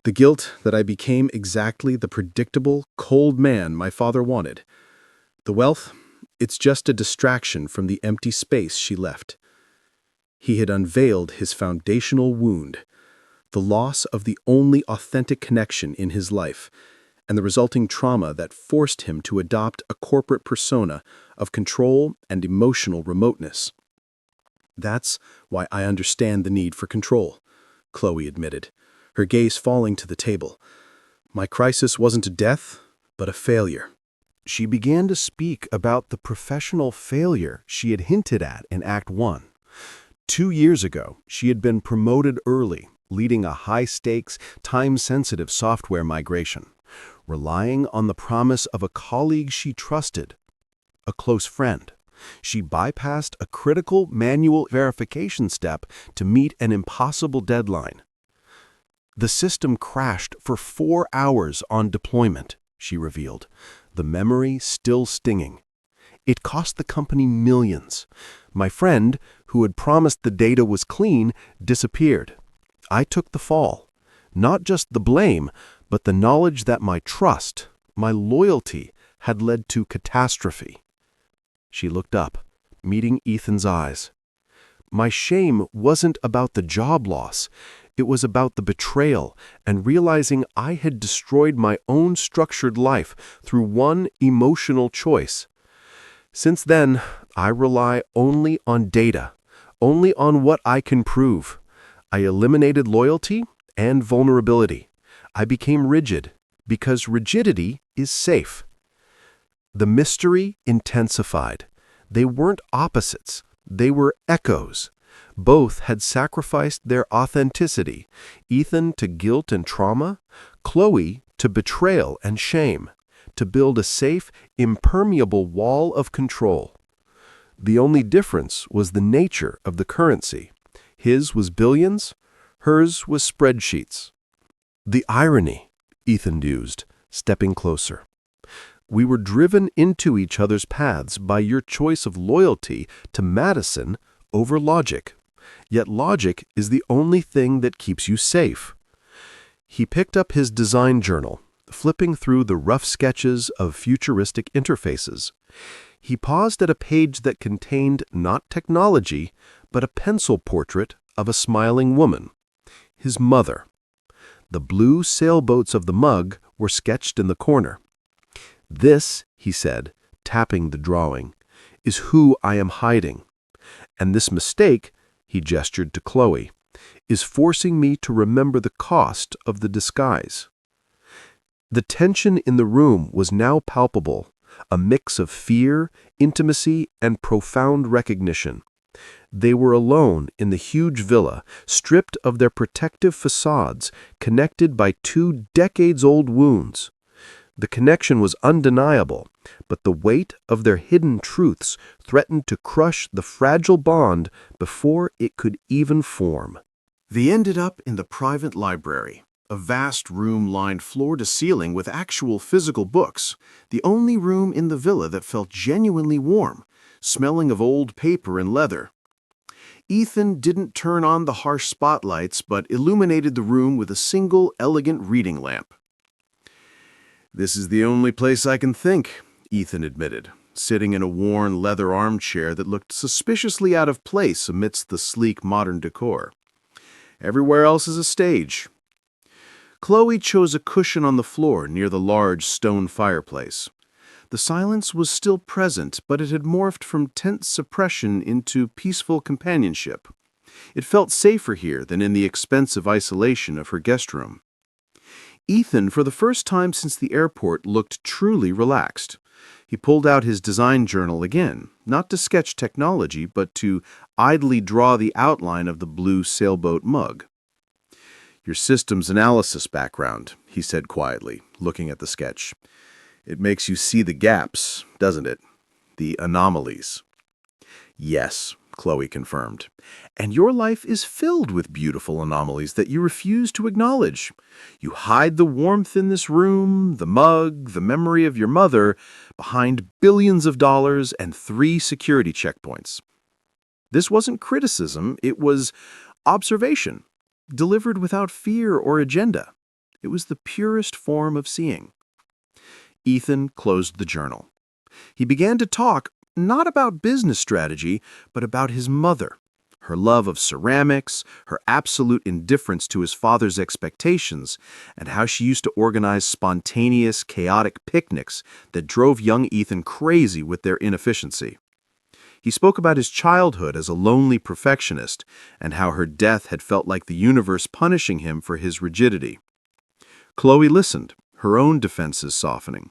The guilt that I became exactly the predictable, cold man my father wanted. The wealth, it's just a distraction from the empty space she left." He had unveiled his foundational wound, the loss of the only authentic connection in his life, and the resulting trauma that forced him to adopt a corporate persona of control and emotional remoteness. "That's why I understand the need for control," Chloe admitted, her gaze falling to the table. My crisis wasn't a death, but a failure. She began to speak about the professional failure she had hinted at in Act 1. 2 years ago, she had been promoted early, leading a high-stakes, time-sensitive software migration, relying on the promise of a colleague she trusted, a close friend. She bypassed a critical manual verification step to meet an impossible deadline. The system crashed for 4 hours on deployment, she revealed, the memory still stinging. It cost the company millions. My friend, who had promised the data was clean, disappeared. I took the fall. Not just the blame, but the knowledge that my trust, my loyalty, had led to catastrophe. She looked up, meeting Ethan's eyes. My shame wasn't about the job loss. It was about the betrayal and realizing I had destroyed my own structured life through one emotional choice. Since then, I rely only on data, only on what I can prove. I eliminated loyalty and vulnerability. I became rigid because rigidity is safe. The mystery intensified. They weren't opposites. They were echoes. Both had sacrificed their authenticity, Ethan to guilt and trauma, Chloe to betrayal and shame, to build a safe, impermeable wall of control. The only difference was the nature of the currency. His was billions, hers was spreadsheets. The irony, Ethan mused, stepping closer. We were driven into each other's paths by your choice of loyalty to Madison over logic. Yet logic is the only thing that keeps you safe. He picked up his design journal, flipping through the rough sketches of futuristic interfaces. He paused at a page that contained not technology, but a pencil portrait of a smiling woman, his mother. The blue sailboats of the mug were sketched in the corner. This, he said, tapping the drawing, is who I am hiding. And this mistake, he gestured to Chloe, is forcing me to remember the cost of the disguise. The tension in the room was now palpable, a mix of fear, intimacy, and profound recognition. They were alone in the huge villa, stripped of their protective facades, connected by 2 decades-old wounds. The connection was undeniable, but the weight of their hidden truths threatened to crush the fragile bond before it could even form. They ended up in the private library, a vast room lined floor to ceiling with actual physical books, the only room in the villa that felt genuinely warm, smelling of old paper and leather. Ethan didn't turn on the harsh spotlights, but illuminated the room with a single elegant reading lamp. "This is the only place I can think," Ethan admitted, sitting in a worn leather armchair that looked suspiciously out of place amidst the sleek modern decor. "Everywhere else is a stage." Chloe chose a cushion on the floor near the large stone fireplace. The silence was still present, but it had morphed from tense suppression into peaceful companionship. It felt safer here than in the expensive isolation of her guest room. Ethan, for the first time since the airport, looked truly relaxed. He pulled out his design journal again, not to sketch technology, but to idly draw the outline of the blue sailboat mug. "Your systems analysis background," he said quietly, looking at the sketch. "It makes you see the gaps, doesn't it? The anomalies." "Yes," Chloe confirmed. "And your life is filled with beautiful anomalies that you refuse to acknowledge. You hide the warmth in this room, the mug, the memory of your mother, behind billions of dollars and 3 security checkpoints." This wasn't criticism, it was observation, delivered without fear or agenda. It was the purest form of seeing. Ethan closed the journal. He began to talk, not about business strategy, but about his mother, her love of ceramics, her absolute indifference to his father's expectations, and how she used to organize spontaneous, chaotic picnics that drove young Ethan crazy with their inefficiency. He spoke about his childhood as a lonely perfectionist and how her death had felt like the universe punishing him for his rigidity. Chloe listened, her own defenses softening.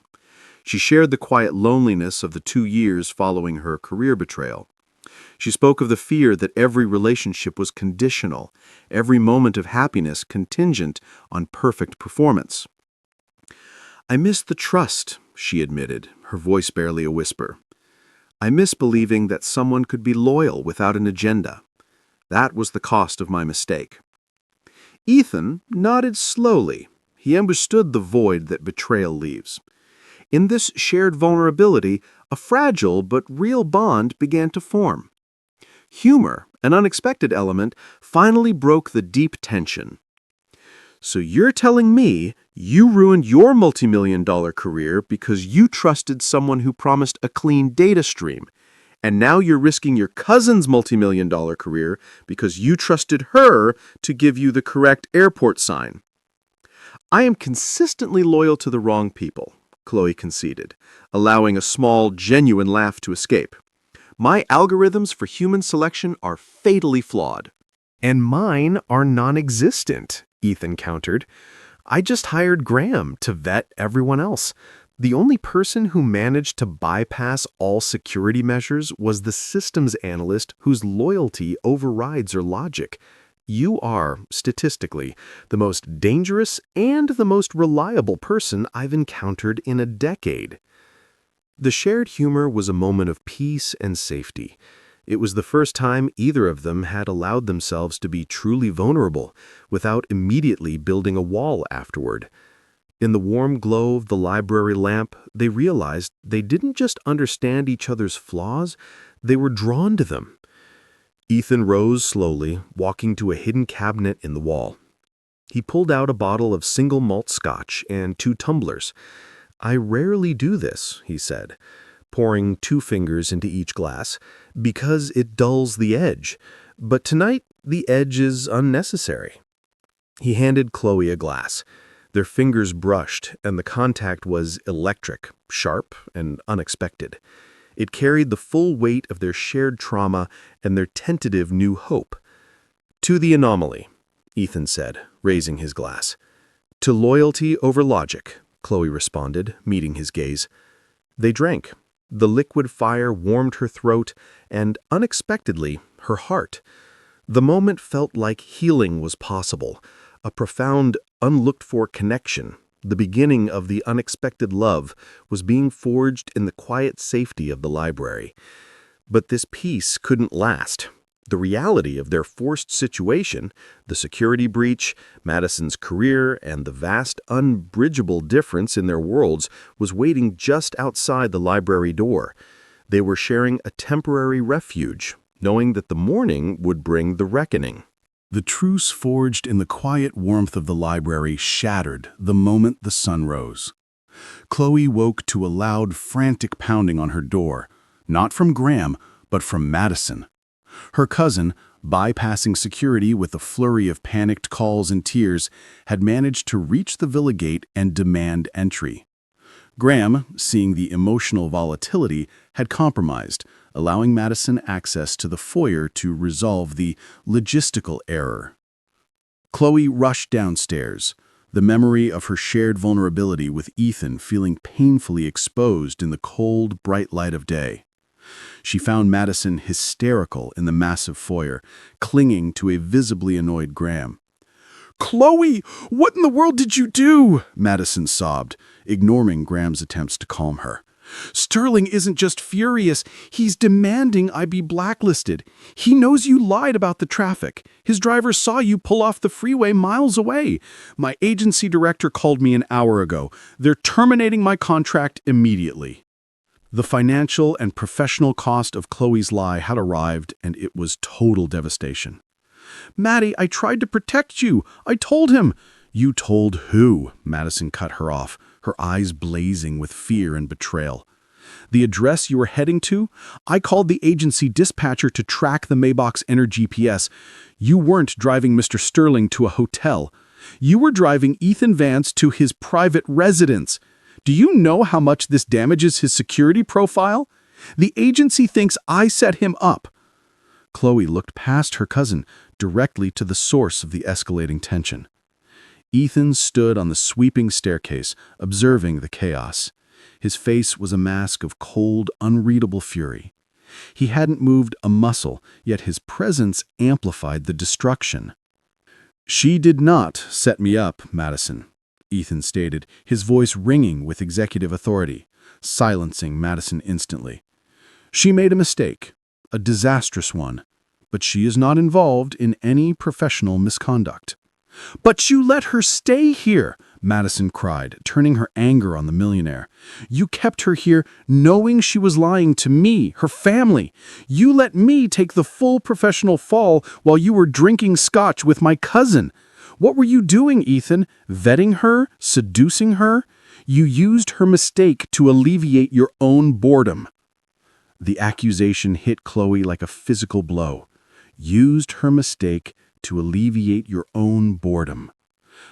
She shared the quiet loneliness of the 2 years following her career betrayal. She spoke of the fear that every relationship was conditional, every moment of happiness contingent on perfect performance. "I miss the trust," she admitted, her voice barely a whisper. "I miss believing that someone could be loyal without an agenda. That was the cost of my mistake." Ethan nodded slowly. He understood the void that betrayal leaves. In this shared vulnerability, a fragile but real bond began to form. Humor, an unexpected element, finally broke the deep tension. "So you're telling me you ruined your multi-million-dollar career because you trusted someone who promised a clean data stream, and now you're risking your cousin's multi-million-dollar career because you trusted her to give you the correct airport sign." "I am consistently loyal to the wrong people," Chloe conceded, allowing a small, genuine laugh to escape. "My algorithms for human selection are fatally flawed." "And mine are non-existent," Ethan countered. "I just hired Graham to vet everyone else. The only person who managed to bypass all security measures was the systems analyst whose loyalty overrides her logic. You are, statistically, the most dangerous and the most reliable person I've encountered in a decade." The shared humor was a moment of peace and safety. It was the first time either of them had allowed themselves to be truly vulnerable without immediately building a wall afterward. In the warm glow of the library lamp, they realized they didn't just understand each other's flaws, they were drawn to them. Ethan rose slowly, walking to a hidden cabinet in the wall. He pulled out a bottle of single malt scotch and 2 tumblers. "I rarely do this," he said, pouring 2 fingers into each glass, "because it dulls the edge. But tonight, the edge is unnecessary." He handed Chloe a glass. Their fingers brushed, and the contact was electric, sharp, and unexpected. It carried the full weight of their shared trauma and their tentative new hope. "To the anomaly," Ethan said, raising his glass. "To loyalty over logic," Chloe responded, meeting his gaze. They drank. The liquid fire warmed her throat and, unexpectedly, her heart. The moment felt like healing was possible, a profound, unlooked-for connection. The beginning of the unexpected love was being forged in the quiet safety of the library. But this peace couldn't last. The reality of their forced situation, the security breach, Madison's career, and the vast, unbridgeable difference in their worlds was waiting just outside the library door. They were sharing a temporary refuge, knowing that the morning would bring the reckoning. The truce forged in the quiet warmth of the library shattered the moment the sun rose. Chloe woke to a loud, frantic pounding on her door, not from Graham, but from Madison. Her cousin, bypassing security with a flurry of panicked calls and tears, had managed to reach the villa gate and demand entry. Graham, seeing the emotional volatility, had compromised, allowing Madison access to the foyer to resolve the logistical error. Chloe rushed downstairs, the memory of her shared vulnerability with Ethan feeling painfully exposed in the cold, bright light of day. She found Madison hysterical in the massive foyer, clinging to a visibly annoyed Graham. "Chloe, what in the world did you do?" Madison sobbed, ignoring Graham's attempts to calm her. "Sterling isn't just furious, he's demanding I be blacklisted. He knows you lied about the traffic. His driver saw you pull off the freeway miles away. My agency director called me an hour ago. They're terminating my contract immediately." The financial and professional cost of Chloe's lie had arrived, and it was total devastation. "Maddie, I tried to protect you. I told him." "You told who?" Madison cut her off, her eyes blazing with fear and betrayal. "The address you were heading to? I called the agency dispatcher to track the Maybach's inner GPS. You weren't driving Mr. Sterling to a hotel. You were driving Ethan Vance to his private residence. Do you know how much this damages his security profile? The agency thinks I set him up." Chloe looked past her cousin, directly to the source of the escalating tension. Ethan stood on the sweeping staircase, observing the chaos. His face was a mask of cold, unreadable fury. He hadn't moved a muscle, yet his presence amplified the destruction. "She did not set me up, Madison," Ethan stated, his voice ringing with executive authority, silencing Madison instantly. "She made a mistake, a disastrous one, but she is not involved in any professional misconduct." "But you let her stay here," Madison cried, turning her anger on the millionaire. "You kept her here knowing she was lying to me, her family. You let me take the full professional fall while you were drinking scotch with my cousin. What were you doing, Ethan? Vetting her? Seducing her? You used her mistake to alleviate your own boredom." The accusation hit Chloe like a physical blow. Used her mistake to alleviate your own boredom.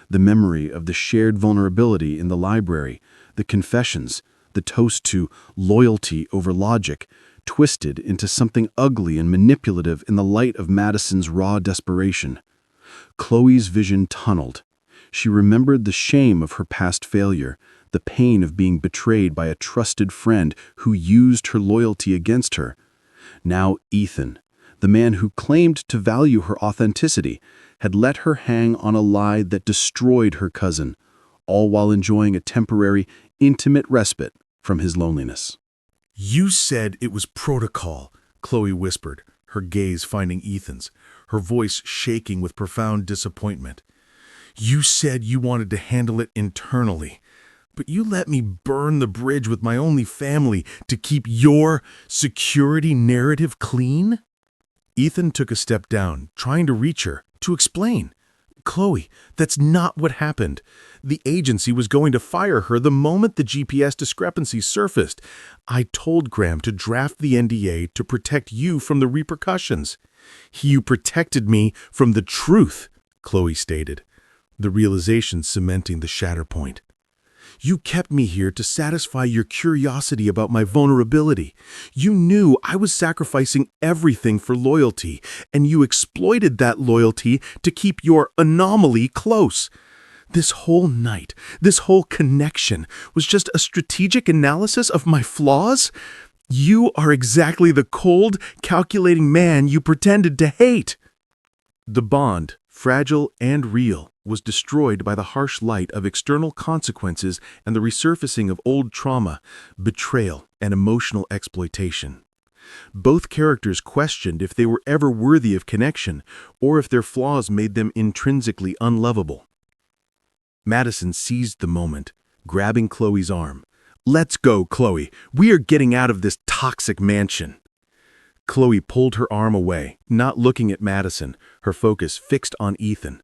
The memory of the shared vulnerability in the library, the confessions, the toast to loyalty over logic, twisted into something ugly and manipulative in the light of Madison's raw desperation. Chloe's vision tunneled. She remembered the shame of her past failure, the pain of being betrayed by a trusted friend who used her loyalty against her. Now Ethan, the man who claimed to value her authenticity, had let her hang on a lie that destroyed her cousin, all while enjoying a temporary, intimate respite from his loneliness. "You said it was protocol," Chloe whispered, her gaze finding Ethan's, her voice shaking with profound disappointment. "You said you wanted to handle it internally, but you let me burn the bridge with my only family to keep your security narrative clean?" Ethan took a step down, trying to reach her, to explain. "Chloe, that's not what happened. The agency was going to fire her the moment the GPS discrepancy surfaced. I told Graham to draft the NDA to protect you from the repercussions. You protected me from the truth," Chloe stated, the realization cementing the shatter point. "You kept me here to satisfy your curiosity about my vulnerability. You knew I was sacrificing everything for loyalty, and you exploited that loyalty to keep your anomaly close. This whole night, this whole connection, was just a strategic analysis of my flaws? You are exactly the cold, calculating man you pretended to hate." The bond, fragile and real, was destroyed by the harsh light of external consequences and the resurfacing of old trauma, betrayal, and emotional exploitation. Both characters questioned if they were ever worthy of connection or if their flaws made them intrinsically unlovable. Madison seized the moment, grabbing Chloe's arm. "Let's go, Chloe. We are getting out of this toxic mansion." Chloe pulled her arm away, not looking at Madison, her focus fixed on Ethan.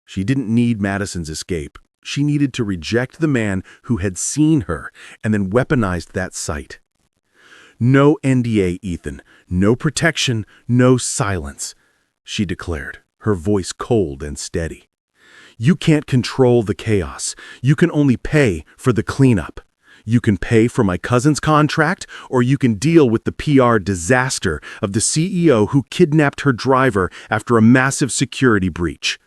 She didn't need Madison's escape. She needed to reject the man who had seen her and then weaponized that sight. "No NDA, Ethan. No protection, no silence," she declared, her voice cold and steady. "You can't control the chaos. You can only pay for the cleanup. You can pay for my cousin's contract, or you can deal with the PR disaster of the CEO who kidnapped her driver after a massive security breach."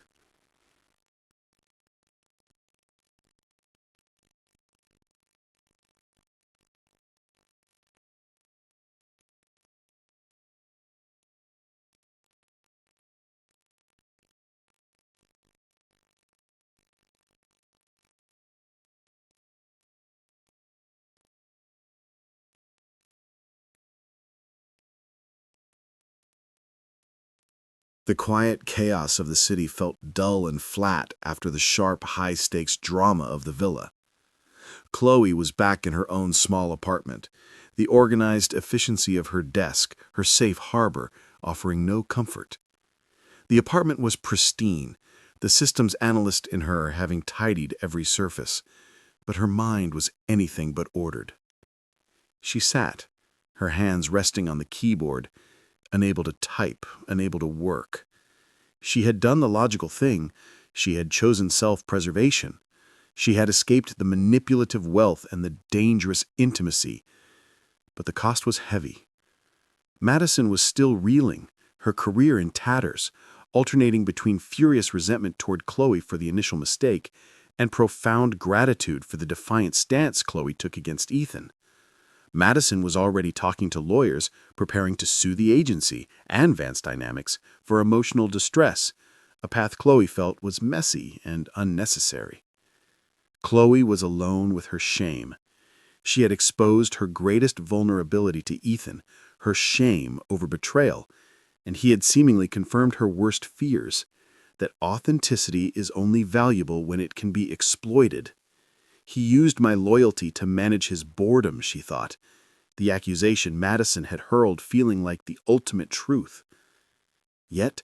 The quiet chaos of the city felt dull and flat after the sharp, high-stakes drama of the villa. Chloe was back in her own small apartment, the organized efficiency of her desk, her safe harbor, offering no comfort. The apartment was pristine, the systems analyst in her having tidied every surface, but her mind was anything but ordered. She sat, her hands resting on the keyboard, unable to type, unable to work. She had done the logical thing. She had chosen self-preservation. She had escaped the manipulative wealth and the dangerous intimacy. but the cost was heavy. Madison was still reeling, her career in tatters, alternating between furious resentment toward Chloe for the initial mistake and profound gratitude for the defiant stance Chloe took against Ethan. Madison was already talking to lawyers, preparing to sue the agency and Vance Dynamics for emotional distress, a path Chloe felt was messy and unnecessary. Chloe was alone with her shame. She had exposed her greatest vulnerability to Ethan, her shame over betrayal, and he had seemingly confirmed her worst fears, that authenticity is only valuable when it can be exploited. He used my loyalty to manage his boredom, she thought, the accusation Madison had hurled feeling like the ultimate truth. Yet,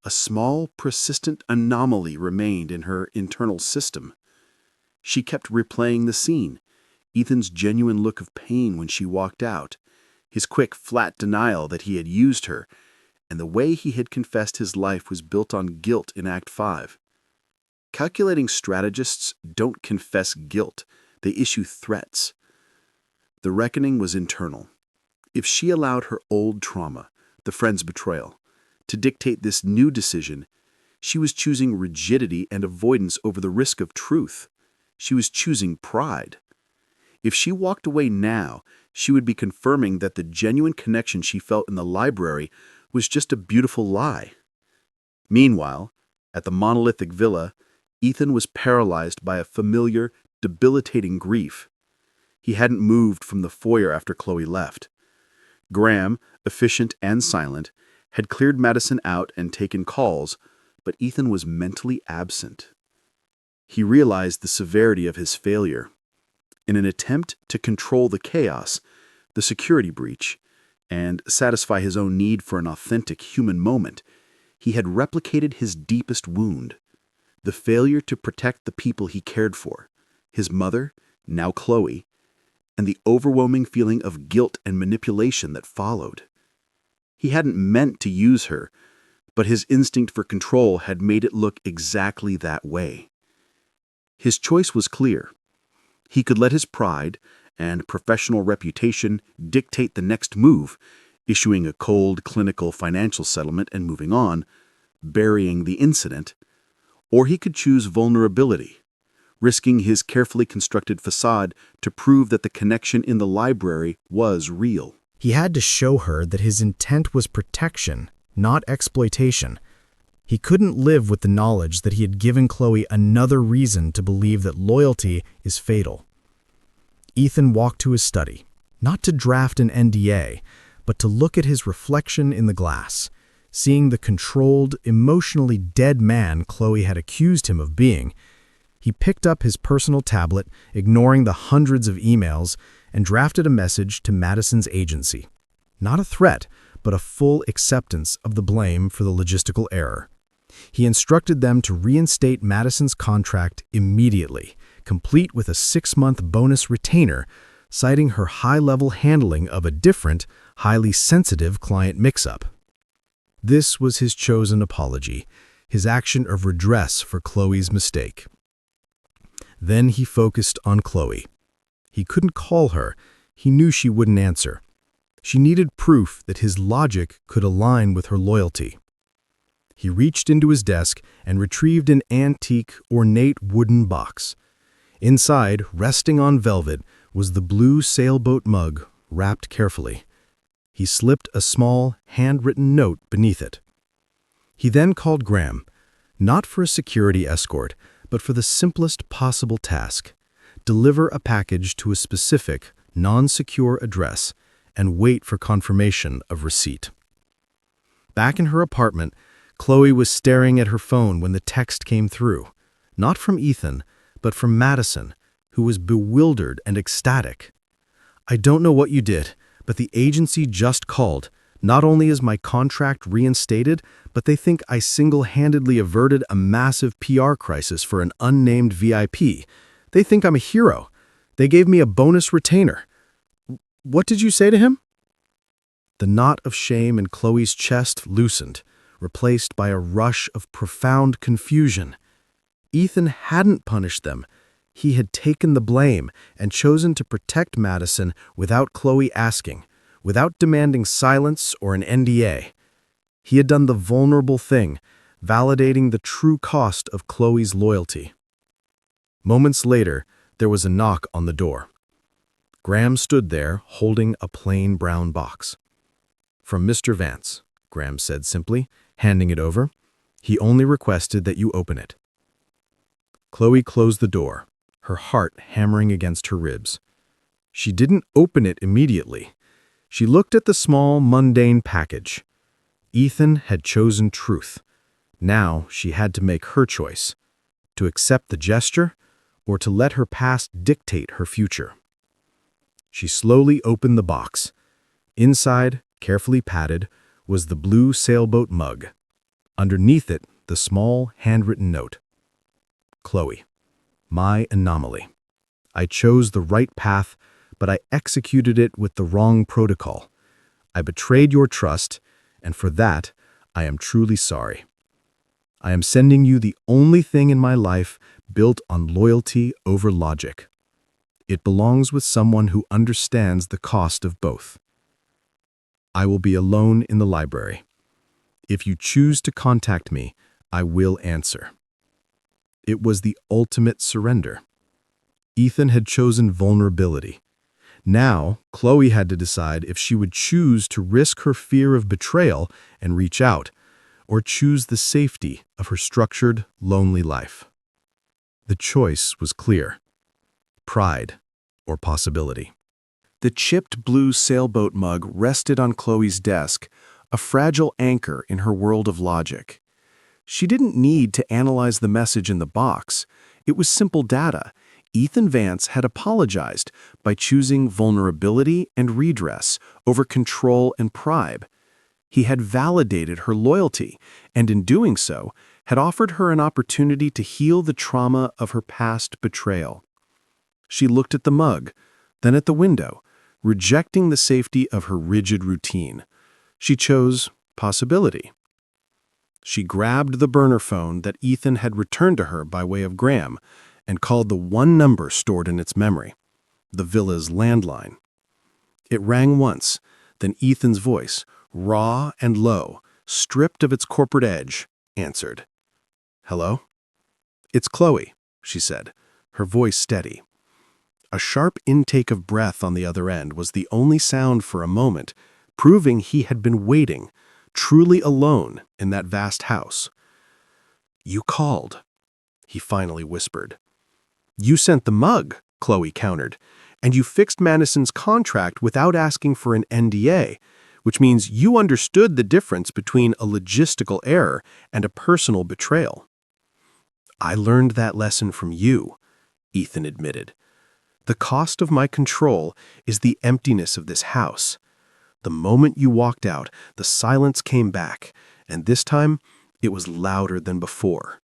a small, persistent anomaly remained in her internal system. She kept replaying the scene, Ethan's genuine look of pain when she walked out, his quick, flat denial that he had used her, and the way he had confessed his life was built on guilt in Act 5. Calculating strategists don't confess guilt, they issue threats. The reckoning was internal. If she allowed her old trauma, the friend's betrayal, to dictate this new decision, she was choosing rigidity and avoidance over the risk of truth. She was choosing pride. If she walked away now, she would be confirming that the genuine connection she felt in the library was just a beautiful lie. Meanwhile, at the monolithic villa, Ethan was paralyzed by a familiar, debilitating grief. He hadn't moved from the foyer after Chloe left. Graham, efficient and silent, had cleared Madison out and taken calls, but Ethan was mentally absent. He realized the severity of his failure. In an attempt to control the chaos, the security breach, and satisfy his own need for an authentic human moment, he had replicated his deepest wound, the failure to protect the people he cared for, his mother, now Chloe, and the overwhelming feeling of guilt and manipulation that followed. He hadn't meant to use her, but his instinct for control had made it look exactly that way. His choice was clear. He could let his pride and professional reputation dictate the next move, issuing a cold, clinical financial settlement and moving on, burying the incident, or he could choose vulnerability, risking his carefully constructed facade to prove that the connection in the library was real. He had to show her that his intent was protection, not exploitation. He couldn't live with the knowledge that he had given Chloe another reason to believe that loyalty is fatal. Ethan walked to his study, not to draft an NDA, but to look at his reflection in the glass, seeing the controlled, emotionally dead man Chloe had accused him of being. He picked up his personal tablet, ignoring the hundreds of emails, and drafted a message to Madison's agency. Not a threat, but a full acceptance of the blame for the logistical error. He instructed them to reinstate Madison's contract immediately, complete with a 6-month bonus retainer, citing her high-level handling of a different, highly sensitive client mix-up. This was his chosen apology, his action of redress for Chloe's mistake. Then he focused on Chloe. He couldn't call her. He knew she wouldn't answer. She needed proof that his logic could align with her loyalty. He reached into his desk and retrieved an antique, ornate wooden box. Inside, resting on velvet, was the blue sailboat mug, wrapped carefully. He slipped a small, handwritten note beneath it. He then called Graham, not for a security escort, but for the simplest possible task: deliver a package to a specific, non-secure address and wait for confirmation of receipt. Back in her apartment, Chloe was staring at her phone when the text came through, not from Ethan, but from Madison, who was bewildered and ecstatic. "I don't know what you did, but the agency just called. Not only is my contract reinstated, but they think I single-handedly averted a massive PR crisis for an unnamed VIP. They think I'm a hero. They gave me a bonus retainer. What did you say to him?" The knot of shame in Chloe's chest loosened, replaced by a rush of profound confusion. Ethan hadn't punished them. He had taken the blame and chosen to protect Madison without Chloe asking, without demanding silence or an NDA. He had done the vulnerable thing, validating the true cost of Chloe's loyalty. Moments later, there was a knock on the door. Graham stood there, holding a plain brown box. "From Mr. Vance," Graham said simply, handing it over. "He only requested that you open it." Chloe closed the door, her heart hammering against her ribs. She didn't open it immediately. She looked at the small, mundane package. Ethan had chosen truth. Now she had to make her choice, to accept the gesture or to let her past dictate her future. She slowly opened the box. Inside, carefully padded, was the blue sailboat mug. Underneath it, the small, handwritten note. "Chloe, my anomaly. I chose the right path, but I executed it with the wrong protocol. I betrayed your trust, and for that, I am truly sorry. I am sending you the only thing in my life built on loyalty over logic. It belongs with someone who understands the cost of both. I will be alone in the library. If you choose to contact me, I will answer." It was the ultimate surrender. Ethan had chosen vulnerability. Now, Chloe had to decide if she would choose to risk her fear of betrayal and reach out, or choose the safety of her structured, lonely life. The choice was clear: pride or possibility. The chipped blue sailboat mug rested on Chloe's desk, a fragile anchor in her world of logic. She didn't need to analyze the message in the box. It was simple data. Ethan Vance had apologized by choosing vulnerability and redress over control and bribe. He had validated her loyalty, and in doing so, had offered her an opportunity to heal the trauma of her past betrayal. She looked at the mug, then at the window, rejecting the safety of her rigid routine. She chose possibility. She grabbed the burner phone that Ethan had returned to her by way of Graham and called the one number stored in its memory, the villa's landline. It rang once, then Ethan's voice, raw and low, stripped of its corporate edge, answered. "Hello?" "It's Chloe," she said, her voice steady. A sharp intake of breath on the other end was the only sound for a moment, proving he had been waiting, truly alone in that vast house. "You called," he finally whispered. "You sent the mug," Chloe countered, "and you fixed Madison's contract without asking for an NDA, which means you understood the difference between a logistical error and a personal betrayal." "I learned that lesson from you," Ethan admitted. "The cost of my control is the emptiness of this house. The moment you walked out, the silence came back, and this time it was louder than before."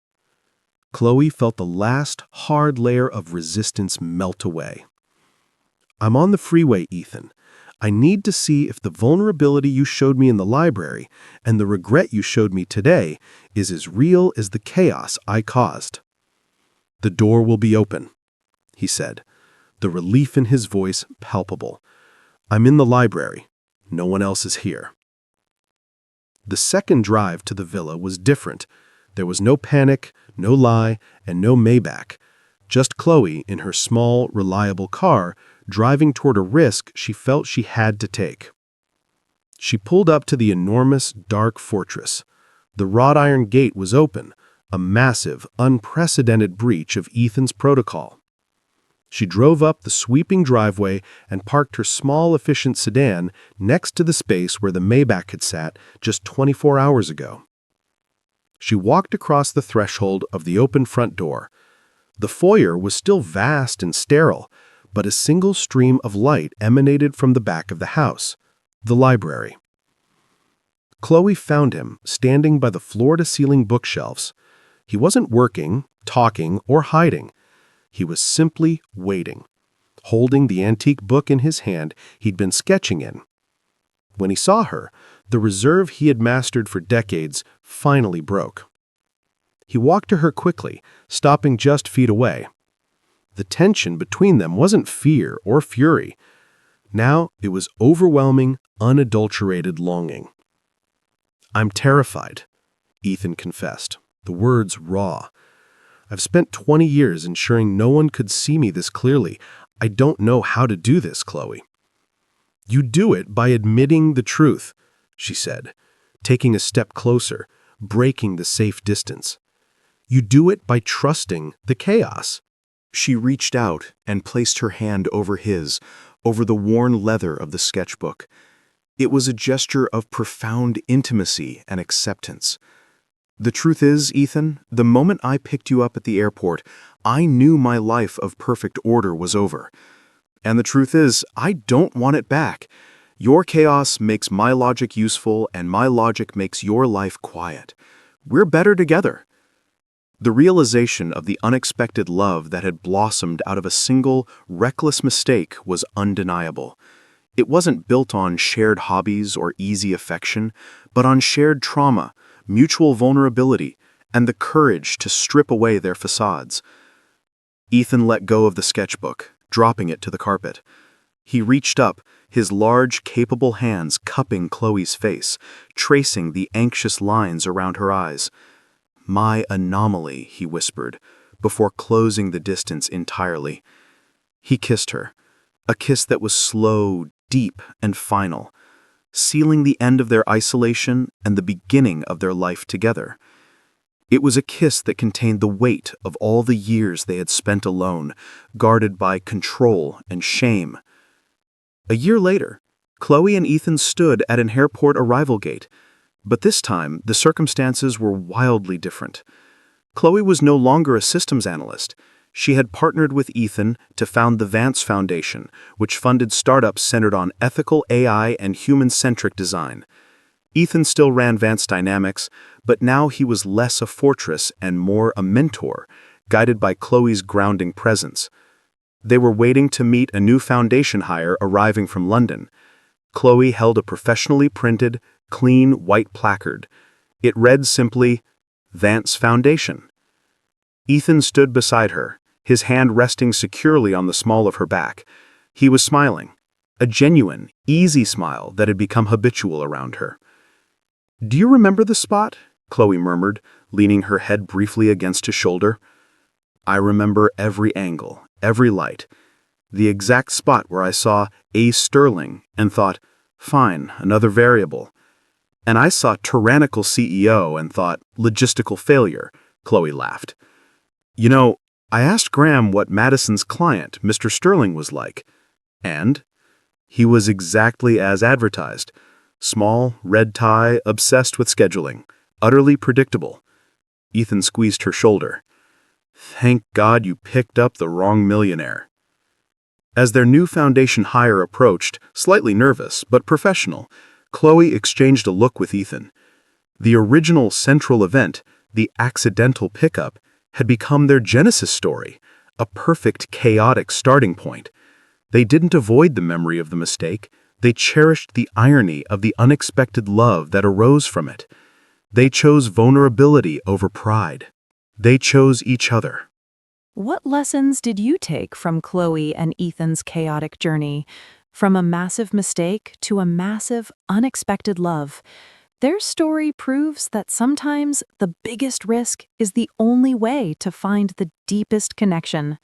Chloe felt the last hard layer of resistance melt away. "I'm on the freeway, Ethan. I need to see if the vulnerability you showed me in the library and the regret you showed me today is as real as the chaos I caused." "The door will be open," he said, the relief in his voice palpable. "I'm in the library. No one else is here." The second drive to the villa was different. There was no panic, no lie, and no Maybach. Just Chloe in her small, reliable car, driving toward a risk she felt she had to take. She pulled up to the enormous, dark fortress. The wrought iron gate was open, a massive, unprecedented breach of Ethan's protocol. She drove up the sweeping driveway and parked her small, efficient sedan next to the space where the Maybach had sat just 24 hours ago. She walked across the threshold of the open front door. The foyer was still vast and sterile, but a single stream of light emanated from the back of the house, the library. Chloe found him standing by the floor-to-ceiling bookshelves. He wasn't working, talking, or hiding. He was simply waiting, holding the antique book in his hand he'd been sketching in. When he saw her, the reserve he had mastered for decades finally broke. He walked to her quickly, stopping just feet away. The tension between them wasn't fear or fury. Now it was overwhelming, unadulterated longing. "I'm terrified," Ethan confessed, the words raw. "I've spent 20 years ensuring no one could see me this clearly. I don't know how to do this, Chloe." "You do it by admitting the truth," she said, taking a step closer, breaking the safe distance. "You do it by trusting the chaos." She reached out and placed her hand over his, over the worn leather of the sketchbook. It was a gesture of profound intimacy and acceptance. "The truth is, Ethan, the moment I picked you up at the airport, I knew my life of perfect order was over. And the truth is, I don't want it back. Your chaos makes my logic useful, and my logic makes your life quiet. We're better together." The realization of the unexpected love that had blossomed out of a single, reckless mistake was undeniable. It wasn't built on shared hobbies or easy affection, but on shared trauma, mutual vulnerability, and the courage to strip away their facades. Ethan let go of the sketchbook, dropping it to the carpet. He reached up, his large, capable hands cupping Chloe's face, tracing the anxious lines around her eyes. "My anomaly," he whispered, before closing the distance entirely. He kissed her, a kiss that was slow, deep, and final, sealing the end of their isolation and the beginning of their life together. It was a kiss that contained the weight of all the years they had spent alone, guarded by control and shame. A year later, Chloe and Ethan stood at an airport arrival gate, but this time the circumstances were wildly different. Chloe was no longer a systems analyst. She had partnered with Ethan to found the Vance Foundation, which funded startups centered on ethical AI and human-centric design. Ethan still ran Vance Dynamics, but now he was less a fortress and more a mentor, guided by Chloe's grounding presence. They were waiting to meet a new foundation hire arriving from London. Chloe held a professionally printed, clean white placard. It read simply, "Vance Foundation." Ethan stood beside her, his hand resting securely on the small of her back. He was smiling, a genuine, easy smile that had become habitual around her. "Do you remember the spot?" Chloe murmured, leaning her head briefly against his shoulder. "I remember every angle, every light. The exact spot where I saw A. Sterling and thought, fine, another variable. And I saw tyrannical CEO and thought, logistical failure," Chloe laughed. "You know, I asked Graham what Madison's client, Mr. Sterling, was like. And he was exactly as advertised. Small, red tie, obsessed with scheduling. Utterly predictable." Ethan squeezed her shoulder. "Thank God you picked up the wrong millionaire." As their new foundation hire approached, slightly nervous but professional, Chloe exchanged a look with Ethan. The original central event, the accidental pickup, had become their genesis story, a perfect, chaotic starting point. They didn't avoid the memory of the mistake. They cherished the irony of the unexpected love that arose from it. They chose vulnerability over pride. They chose each other. What lessons did you take from Chloe and Ethan's chaotic journey? From a massive mistake to a massive, unexpected love. Their story proves that sometimes the biggest risk is the only way to find the deepest connection.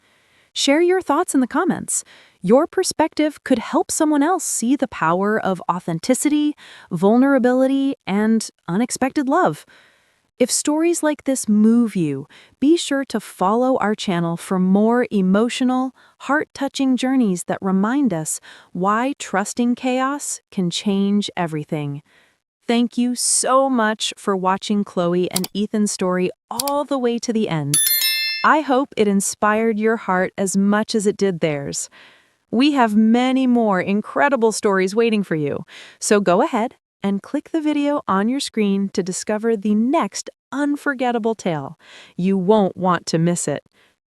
Share your thoughts in the comments. Your perspective could help someone else see the power of authenticity, vulnerability, and unexpected love. If stories like this move you, be sure to follow our channel for more emotional, heart-touching journeys that remind us why trusting chaos can change everything. Thank you so much for watching Chloe and Ethan's story all the way to the end. I hope it inspired your heart as much as it did theirs. We have many more incredible stories waiting for you, so go ahead and click the video on your screen to discover the next unforgettable tale. You won't want to miss it.